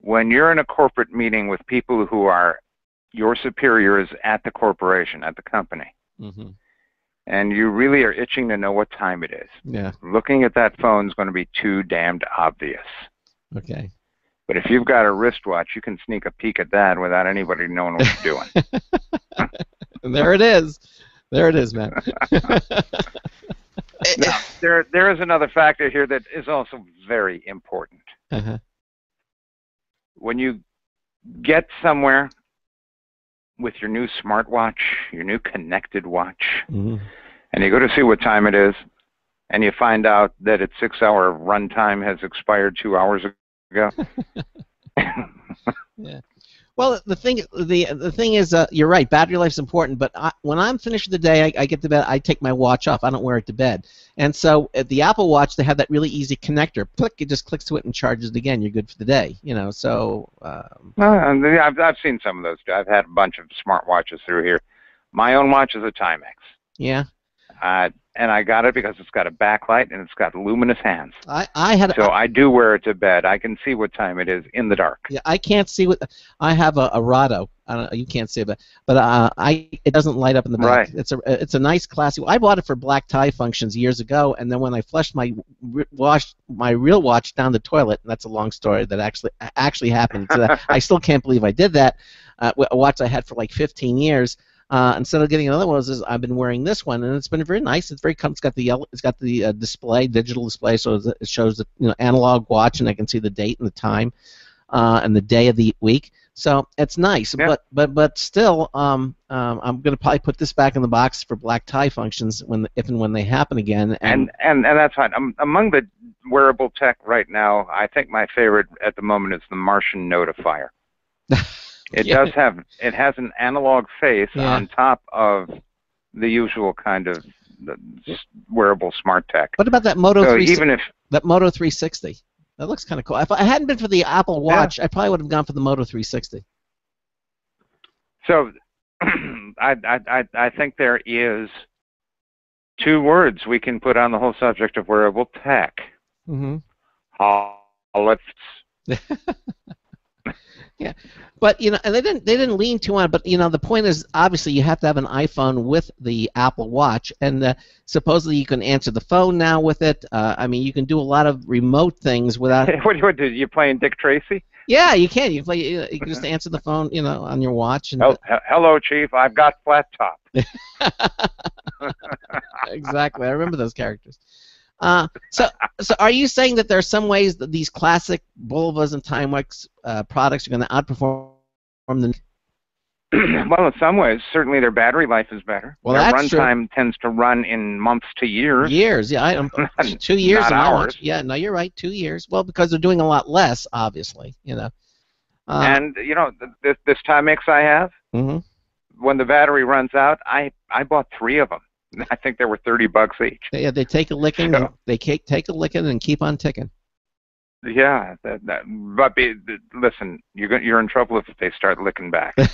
When you're in a corporate meeting with people who are your superiors at the corporation, at the company, and you really are itching to know what time it is, looking at that phone is going to be too damned obvious. Okay. But if you've got a wristwatch, you can sneak a peek at that without anybody knowing what you're doing. There it is. There it is, man. Now, there is another factor here that is also very important. When you get somewhere with your new smartwatch, your new connected watch, and you go to see what time it is, and you find out that its 6-hour runtime has expired 2 hours ago. Yeah. Well, the thing is, you're right. Battery life is important. But when I'm finished with the day, I get to bed. I take my watch off. I don't wear it to bed. And so at the Apple Watch, they have that really easy connector. Click, it just clicks to it and charges it again. You're good for the day. So. I've seen some of those. I've had a bunch of smartwatches through here. My own watch is a Timex. Yeah. And I got it because it's got a backlight and it's got luminous hands. I do wear it to bed. I can see what time it is in the dark. Yeah, I can't see what I have a Rado. I don't know, you can't see it, but it doesn't light up in the back. Right. It's a nice classy. I bought it for black tie functions years ago, and then when I flushed my real watch down the toilet, and that's a long story that actually happened. So I still can't believe I did that. A watch I had for like 15 years. Instead of getting another one, I've been wearing this one, and it's been very nice. It's very it's got the display, digital display, so it shows the analog watch, and I can see the date and the time, and the day of the week. So it's nice, yeah. but still, I'm going to probably put this back in the box for black tie functions if and when they happen again. And that's fine. Among the wearable tech right now, I think my favorite at the moment is the Martian notifier. It has an analog face on top of the usual kind of wearable smart tech. What about that Moto 360? That looks kind of cool. If I hadn't been for the Apple Watch, I probably would have gone for the Moto 360. So I think there is 2 words we can put on the whole subject of wearable tech. Let's. Yeah, but and they didn't lean too on it. But the point is, obviously, you have to have an iPhone with the Apple Watch, and supposedly you can answer the phone now with it. I mean, you can do a lot of remote things without. What did you playing Dick Tracy? Yeah, you can. You play. You can just answer the phone, on your watch. And, hello, Chief. I've got flat top. Exactly. I remember those characters. So are you saying that there are some ways that these classic Bulvas and Timex products are going to outperform the? Well, in some ways, certainly their battery life is better. Well, their that's runtime tends to run in months to years. Years, yeah. 2 years. Not hours. Yeah, no, you're right. 2 years. Well, because they're doing a lot less, obviously. And this Timex I have, when the battery runs out, I bought 3 of them. I think they were $30 each. Yeah, they take a licking. So, they take a licking and keep on ticking. Yeah, but listen, you're in trouble if they start licking back. But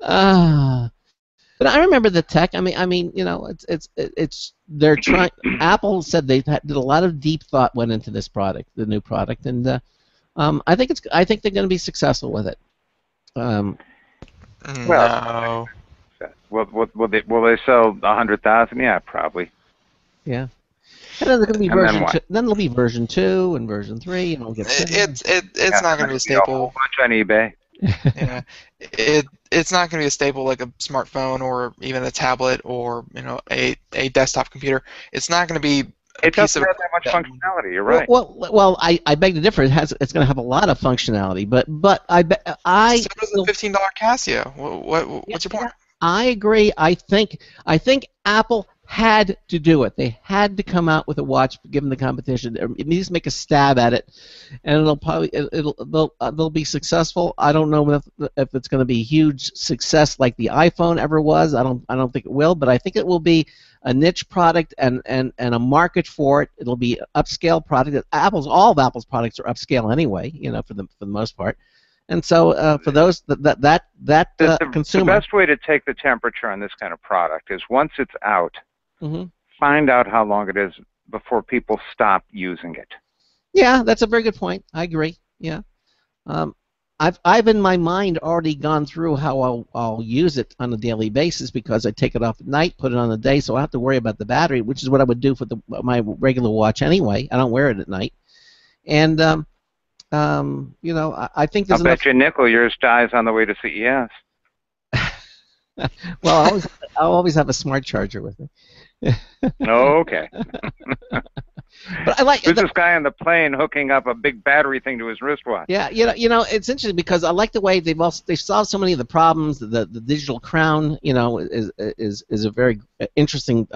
I remember the tech. I mean, it's they're trying. Apple said they did a lot of deep thought went into this product, the new product, and I think they're going to be successful with it. Well, will they sell 100,000? Yeah, probably. Yeah. And then there's going to be version 2. Then there'll be version 2 and version 3, and it'll get. It's not going to be a staple. A whole bunch on eBay. Yeah, it's not going to be a staple like a smartphone or even a tablet or a desktop computer. It's not going to be. It doesn't have that much functionality. You're right. Well, I beg to differ. It's going to have a lot of functionality, but I. So does the $15 Casio. What's your point? I agree. I think Apple had to do it. They had to come out with a watch, given the competition. It needs to make a stab at it, and they'll be successful. I don't know if it's going to be a huge success like the iPhone ever was. I don't think it will, but I think it will be a niche product and a market for it. It'll be an upscale product. All of Apple's products are upscale anyway, for the most part. And so for those that consumer, the best way to take the temperature on this kind of product is once it's out, find out how long it is before people stop using it. Yeah, that's a very good point. I agree. Yeah, I've in my mind already gone through how I'll use it on a daily basis because I take it off at night, put it on the day, so I have to worry about the battery, which is what I would do for my regular watch anyway. I don't wear it at night, and I think there's I'll bet you a nickel yours dies on the way to CES. Well, I'll always have a smart charger with me. Okay. But I like. There's this guy on the plane hooking up a big battery thing to his wristwatch. Yeah, it's interesting because I like the way they've solved so many of the problems. The digital crown, is a very interesting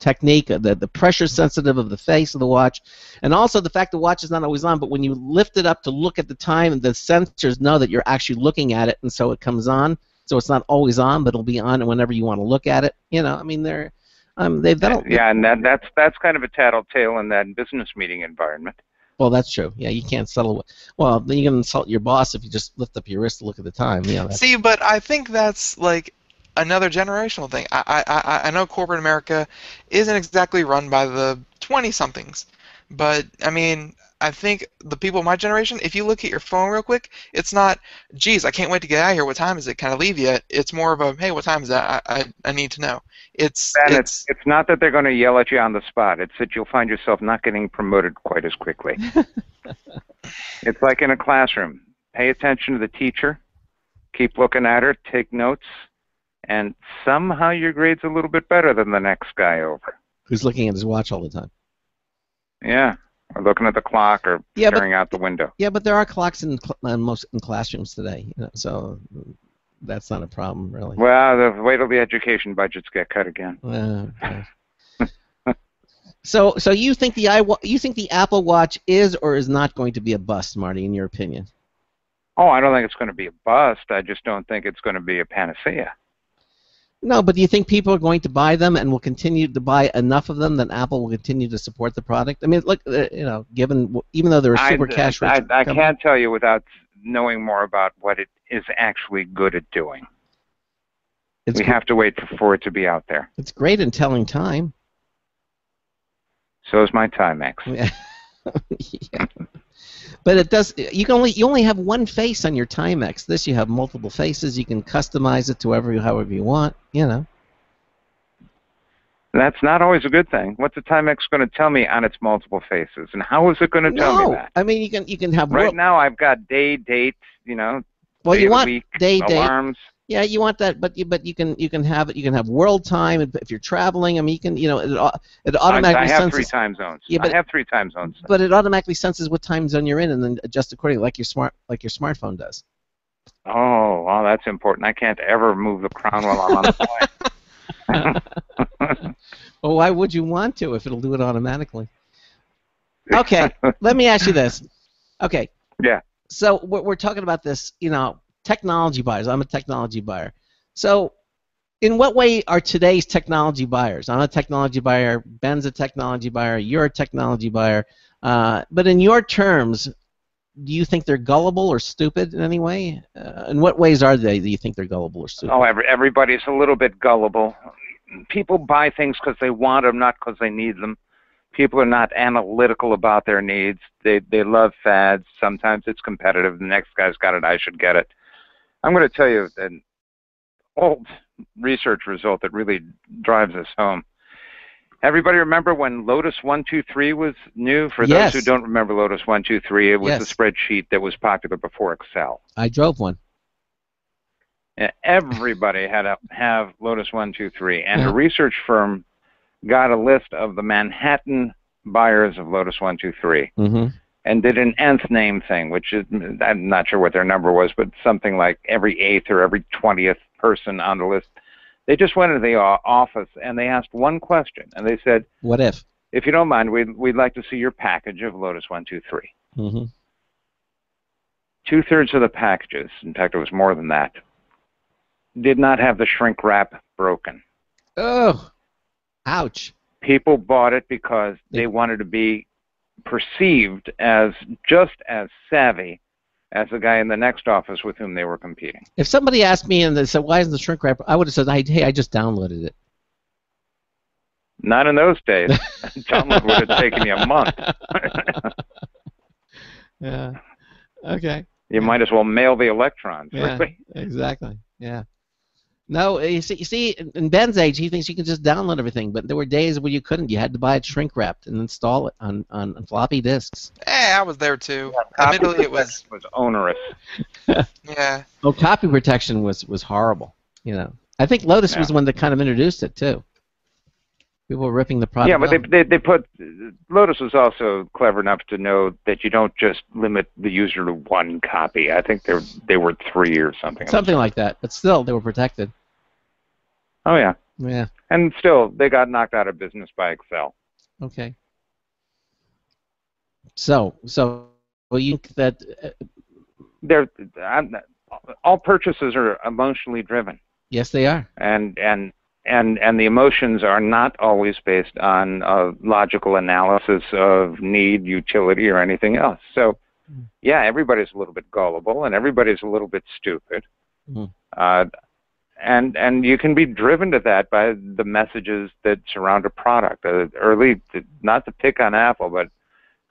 technique. The pressure sensitive of the face of the watch, and also the fact the watch is not always on, but when you lift it up to look at the time, the sensors know that you're actually looking at it, and so it comes on. So it's not always on, but it'll be on whenever you want to look at it. I mean, they've done. Yeah, and that's kind of a tattletale in that business meeting environment. Well, that's true. Yeah, you can't settle. Well, then you're gonna insult your boss if you just lift up your wrist to look at the time. See, but I think that's like another generational thing. I know corporate America isn't exactly run by the 20-somethings, but I mean, I think the people of my generation, if you look at your phone real quick, it's not, geez, I can't wait to get out of here. What time is it? Can I leave yet? It's more of a, hey, what time is that? I need to know. It's not that they're going to yell at you on the spot. It's that you'll find yourself not getting promoted quite as quickly. It's like in a classroom. Pay attention to the teacher. Keep looking at her. Take notes. And somehow your grade's a little bit better than the next guy over. Who's looking at his watch all the time. Yeah. Or looking at the clock or staring out the window. Yeah, but there are clocks in classrooms today, so that's not a problem, really. Well, wait till the education budgets get cut again. So you think the Apple Watch is or is not going to be a bust, Marty, in your opinion? Oh, I don't think it's going to be a bust. I just don't think it's going to be a panacea. No, but do you think people are going to buy them and will continue to buy enough of them that Apple will continue to support the product? I mean, look, given even though they're a super cash rich I can't tell you without knowing more about what it is actually good at doing. We have to wait for it to be out there. It's great in telling time. So is my Timex. Yeah. Yeah. But it does. You only have one face on your Timex. This you have multiple faces. You can customize it to however you want. You know. That's not always a good thing. What's the Timex going to tell me on its multiple faces, and how is it going to tell me that? I mean, you can have right now. I've got day, date, you know. Well, day you of the want week, day, alarms. date. Yeah, you want that, but you can have it. You can have world time if you're traveling. I mean, you can it automatically. I have senses, 3 time zones. Yeah, but, I have 3 time zones. But it automatically senses what time zone you're in and then adjusts accordingly, like your smartphone does. Oh, well, that's important. I can't ever move the crown while I'm on the plane. Well, why would you want to if it'll do it automatically? Okay, let me ask you this. Okay. Yeah. So we're talking about this, technology buyers. I'm a technology buyer. So in what way are today's technology buyers? I'm a technology buyer. Ben's a technology buyer. You're a technology buyer. But in your terms, do you think they're gullible or stupid in any way? In what ways are they? Do you think they're gullible or stupid? Oh, everybody's a little bit gullible. People buy things because they want them, not because they need them. People are not analytical about their needs. They love fads. Sometimes it's competitive. The next guy's got it, I should get it. I'm going to tell you an old research result that really drives us home. Everybody remember when Lotus 123 was new? For Yes. those who don't remember Lotus 123, it was Yes. a spreadsheet that was popular before Excel. I drove one. Everybody had to have Lotus 123, and Yeah. a research firm got a list of the Manhattan buyers of Lotus 123 and did an nth name thing, which is, I'm not sure what their number was, but something like every 8th or every 20th person on the list. They just went into the office and they asked one question, and they said, "What if? If you don't mind, we'd like to see your package of Lotus 123." 2/3 of the packages, in fact, it was more than that, did not have the shrink wrap broken. Oh, ouch. People bought it because they wanted to be perceived as just as savvy as the guy in the next office with whom they were competing. If somebody asked me and they said, "Why isn't the shrink wrap?" I would have said, "Hey, I just downloaded it." Not in those days. Download would have taken you a month. Yeah. Okay. You might as well mail the electrons. Yeah. Really. Exactly. Yeah. No, you see, in Ben's age, he thinks you can just download everything, but there were days where you couldn't. You had to buy it shrink-wrapped and install it on floppy disks. Hey, I was there too. Yeah, Admittedly, it was onerous. Yeah. Oh, copy protection was horrible. I think Lotus was the one that kind of introduced it too. People were ripping the product. Yeah, but they put Lotus was also clever enough to know that you don't just limit the user to 1 copy. I think they were 3 or something. Something like that, but still they were protected. Oh yeah. Yeah. And still, they got knocked out of business by Excel. Okay. So you think that all purchases are emotionally driven. Yes, they are. And the emotions are not always based on a logical analysis of need, utility, or anything else. So, yeah, everybody's a little bit gullible, and everybody's a little bit stupid. And you can be driven to that by the messages that surround a product. Not to pick on Apple, but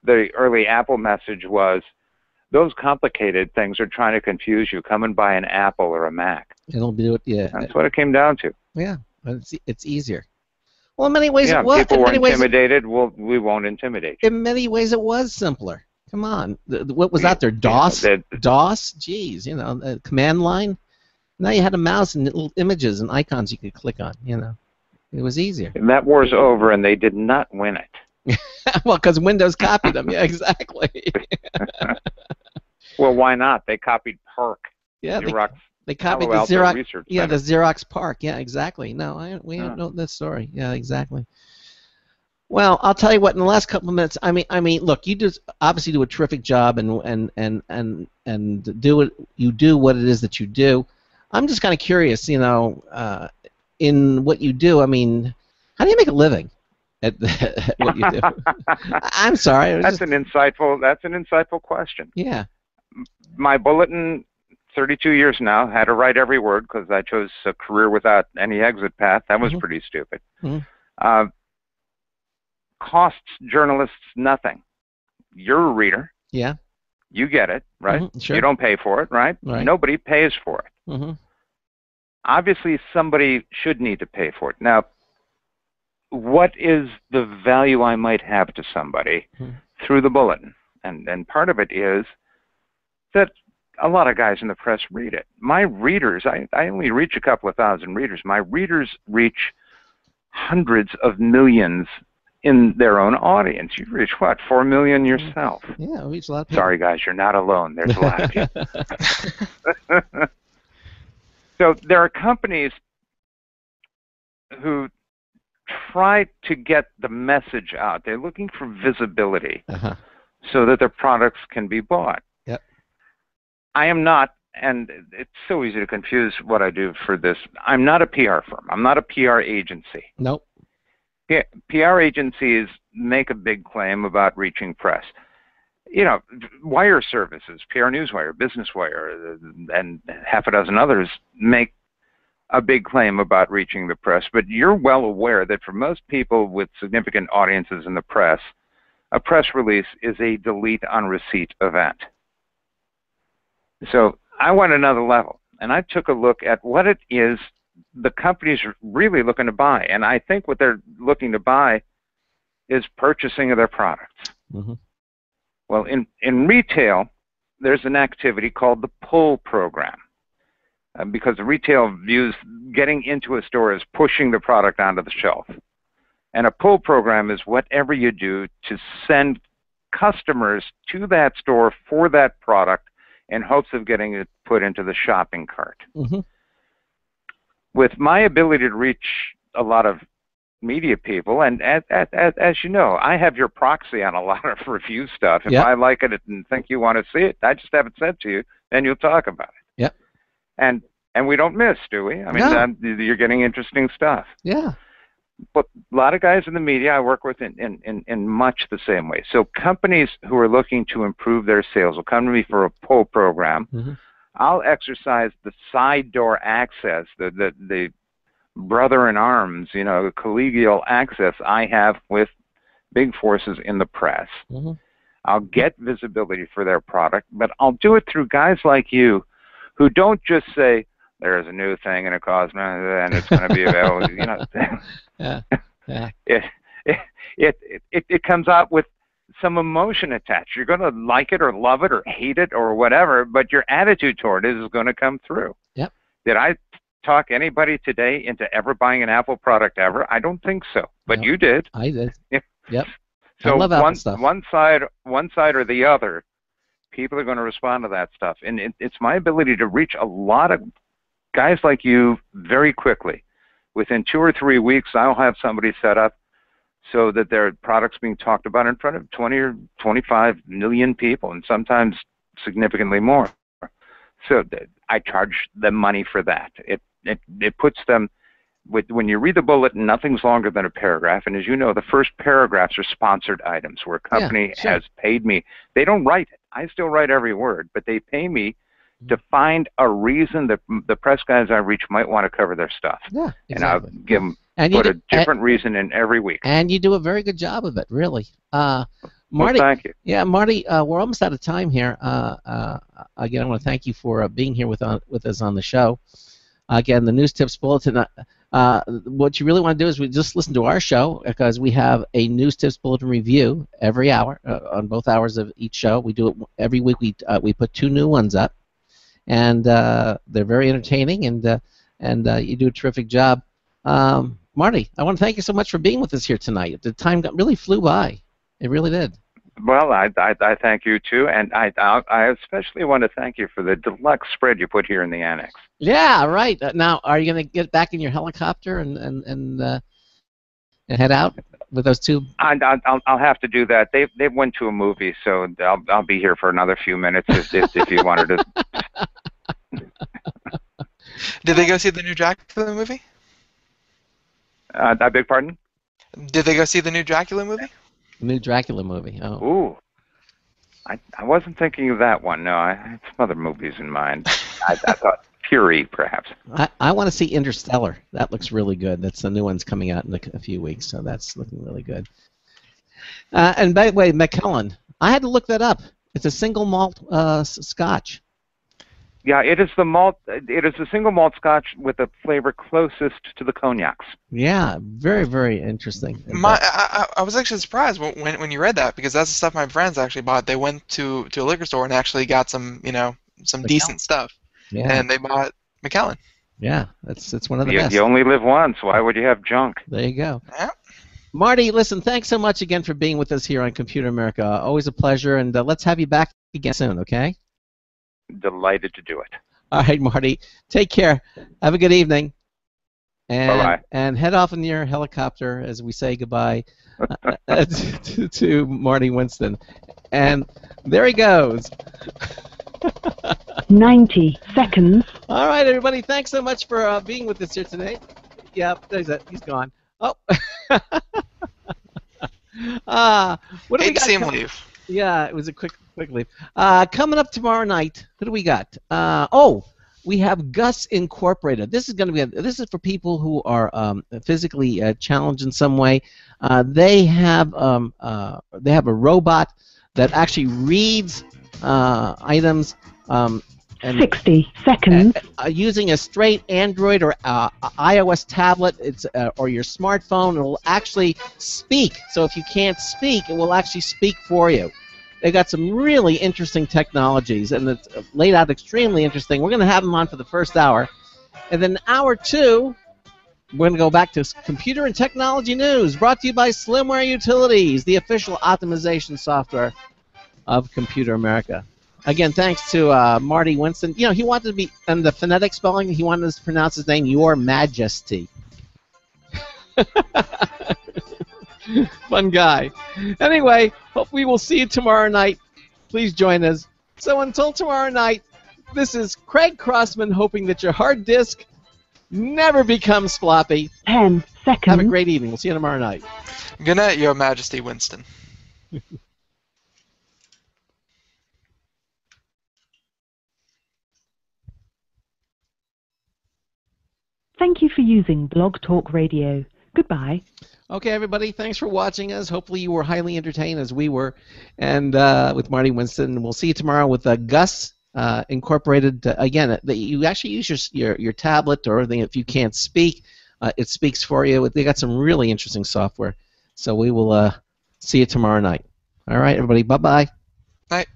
the early Apple message was, those complicated things are trying to confuse you. Come and buy an Apple or a Mac. It'll do it. Yeah. That's what it came down to. Yeah, it's easier. Well, in many ways yeah, it was. People were intimidated. We won't intimidate you. In many ways it was simpler. Come on. What was out there? DOS? DOS? Jeez, command line? Now you had a mouse and little images and icons you could click on, It was easier. And that war's over, and they did not win it. Well, because Windows copied them. Yeah, exactly. Well, why not? They copied Park. Yeah, Xerox. They copied the Xerox. Yeah, the Xerox Park. Yeah, exactly. No, we don't know this story. Yeah, exactly. Well, I'll tell you what. In the last couple of minutes, I mean, look, you just obviously do a terrific job, and do it. You do what it is that you do. I'm just kind of curious, in what you do. I mean, how do you make a living at what you do? I'm sorry. That's an insightful question. Yeah. My Bulletin, 32 years now, had to write every word because I chose a career without any exit path. That was pretty stupid. costs journalists nothing. You're a reader. Yeah. You get it, right? Sure. You don't pay for it, right? Nobody pays for it. Obviously, somebody should need to pay for it. Now, what is the value I might have to somebody through the Bulletin? And part of it is that a lot of guys in the press read it. My readers, I only reach a couple of thousand readers. My readers reach hundreds of millions in their own audience. You reach, what, 4 million yourself? Yeah, we reach a lot of people. Sorry, guys, you're not alone. There's a lot of people. So there are companies who try to get the message out. They're looking for visibility so that their products can be bought. Yep. I am not, and it's so easy to confuse what I do for this. I'm not a PR firm. I'm not a PR agency. Nope. PR agencies make a big claim about reaching press. You know, wire services, PR Newswire, Business Wire, and half a dozen others make a big claim about reaching the press. But you're well aware that for most people with significant audiences in the press, a press release is a delete on receipt event. So I went another level, and I took a look at what it is the companies are really looking to buy. And I think what they're looking to buy is purchasing of their products. Well, in retail, there's an activity called the pull program. Because the retail views getting into a store as pushing the product onto the shelf. And a pull program is whatever you do to send customers to that store for that product in hopes of getting it put into the shopping cart. With my ability to reach a lot of media people, and as you know, I have your proxy on a lot of review stuff. If I like it and think you want to see it, I just have it sent to you, and you'll talk about it. Yep. And we don't miss, do we? I mean, you're getting interesting stuff. Yeah. But a lot of guys in the media I work with in much the same way. So companies who are looking to improve their sales will come to me for a pull program. I'll exercise the side door access, the brother in arms, you know, collegial access I have with big forces in the press. I'll get visibility for their product, but I'll do it through guys like you who don't just say, there's a new thing and it costs me, and it's going to be available. You know, it comes out with some emotion attached. You're going to like it or love it or hate it or whatever, but your attitude toward it is going to come through. Yep. Did I talk anybody today into ever buying an Apple product ever? I don't think so, but you did. I did. Yep. So I love Apple stuff. one side or the other, people are going to respond to that stuff, and it's my ability to reach a lot of guys like you very quickly. Within 2 or 3 weeks, I'll have somebody set up so that their product's being talked about in front of 20 or 25 million people, and sometimes significantly more. So I charge them money for that. It puts them, when you read the Bulletin, nothing's longer than a paragraph, and as you know, the first paragraphs are sponsored items where a company has paid me. They don't write it. I still write every word, but they pay me to find a reason that the press guys I reach might want to cover their stuff. Yeah, exactly. And I'll give them a different reason in every week. And you do a very good job of it, really. Marty, well, thank you. Yeah, Marty, we're almost out of time here. Again, I want to thank you for being here with us on the show. Again, the NewsTips Bulletin. What you really want to do is just listen to our show, because we have a NewsTips Bulletin review every hour on both hours of each show. We do it every week. We put 2 new ones up, and they're very entertaining, and you do a terrific job. Marty, I want to thank you so much for being with us here tonight. The time really flew by. It really did. Well, I thank you too, and I especially want to thank you for the deluxe spread you put here in the annex. Yeah, right. Now, are you going to get back in your helicopter and head out with those 2? I'll have to do that. They went to a movie, so I'll be here for another few minutes if you wanted to. Did they go see the new Dracula movie? I beg pardon? Did they go see the new Dracula movie? New Dracula movie. Oh. Ooh. I wasn't thinking of that one. No, I had some other movies in mind. I thought Fury, perhaps. I want to see Interstellar. That looks really good. That's the new one's coming out in a few weeks, so that's looking really good. And by the way, Macallan, I had to look that up. It's a single malt Scotch. Yeah, it is the malt. It is a single malt Scotch with a flavor closest to the cognacs. Yeah, very, very interesting. I was actually surprised when you read that, because that's the stuff my friends actually bought. They went to a liquor store and actually got some some decent stuff. Yeah. And they bought Macallan. Yeah, it's one of the best. You only live once. Why would you have junk? There you go. Yeah. Marty, listen, thanks so much again for being with us here on Computer America. Always a pleasure, and let's have you back again soon, okay? Delighted to do it. All right, Marty. Take care. Have a good evening. And, Bye-bye. And head off in your helicopter as we say goodbye to Marty Winston. And there he goes. 90 seconds. All right, everybody. Thanks so much for being with us here today. Yeah, there's it. He's gone. Oh. What do we got? See him leave. Yeah, it was a quick leave. Coming up tomorrow night, what do we got? We have Gus Incorporated. This is going to be this is for people who are physically challenged in some way. They have a robot that actually reads items. And 60 seconds. Using a straight Android or iOS tablet, or your smartphone, it will actually speak. So if you can't speak, it will actually speak for you. They've got some really interesting technologies, and it's laid out extremely interesting. We're going to have them on for the first hour. And then hour 2, we're going to go back to computer and technology news, brought to you by Slimware Utilities, the official optimization software of Computer America. Again, thanks to Marty Winston. You know, he wanted to be, and the phonetic spelling, he wanted us to pronounce his name, Your Majesty. Fun guy. Anyway, hope we will see you tomorrow night. Please join us. So until tomorrow night, this is Craig Crossman hoping that your hard disk never becomes floppy. 10 seconds. Have a great evening. We'll see you tomorrow night. Good night, Your Majesty Winston. Thank you for using Blog Talk Radio. Goodbye. Okay, everybody, thanks for watching us. Hopefully you were highly entertained as we were, and with Marty Winston. We'll see you tomorrow with Gus Incorporated. Again, you actually use your tablet or anything. If you can't speak, it speaks for you. They got some really interesting software. So we will see you tomorrow night. All right, everybody, bye-bye. Night.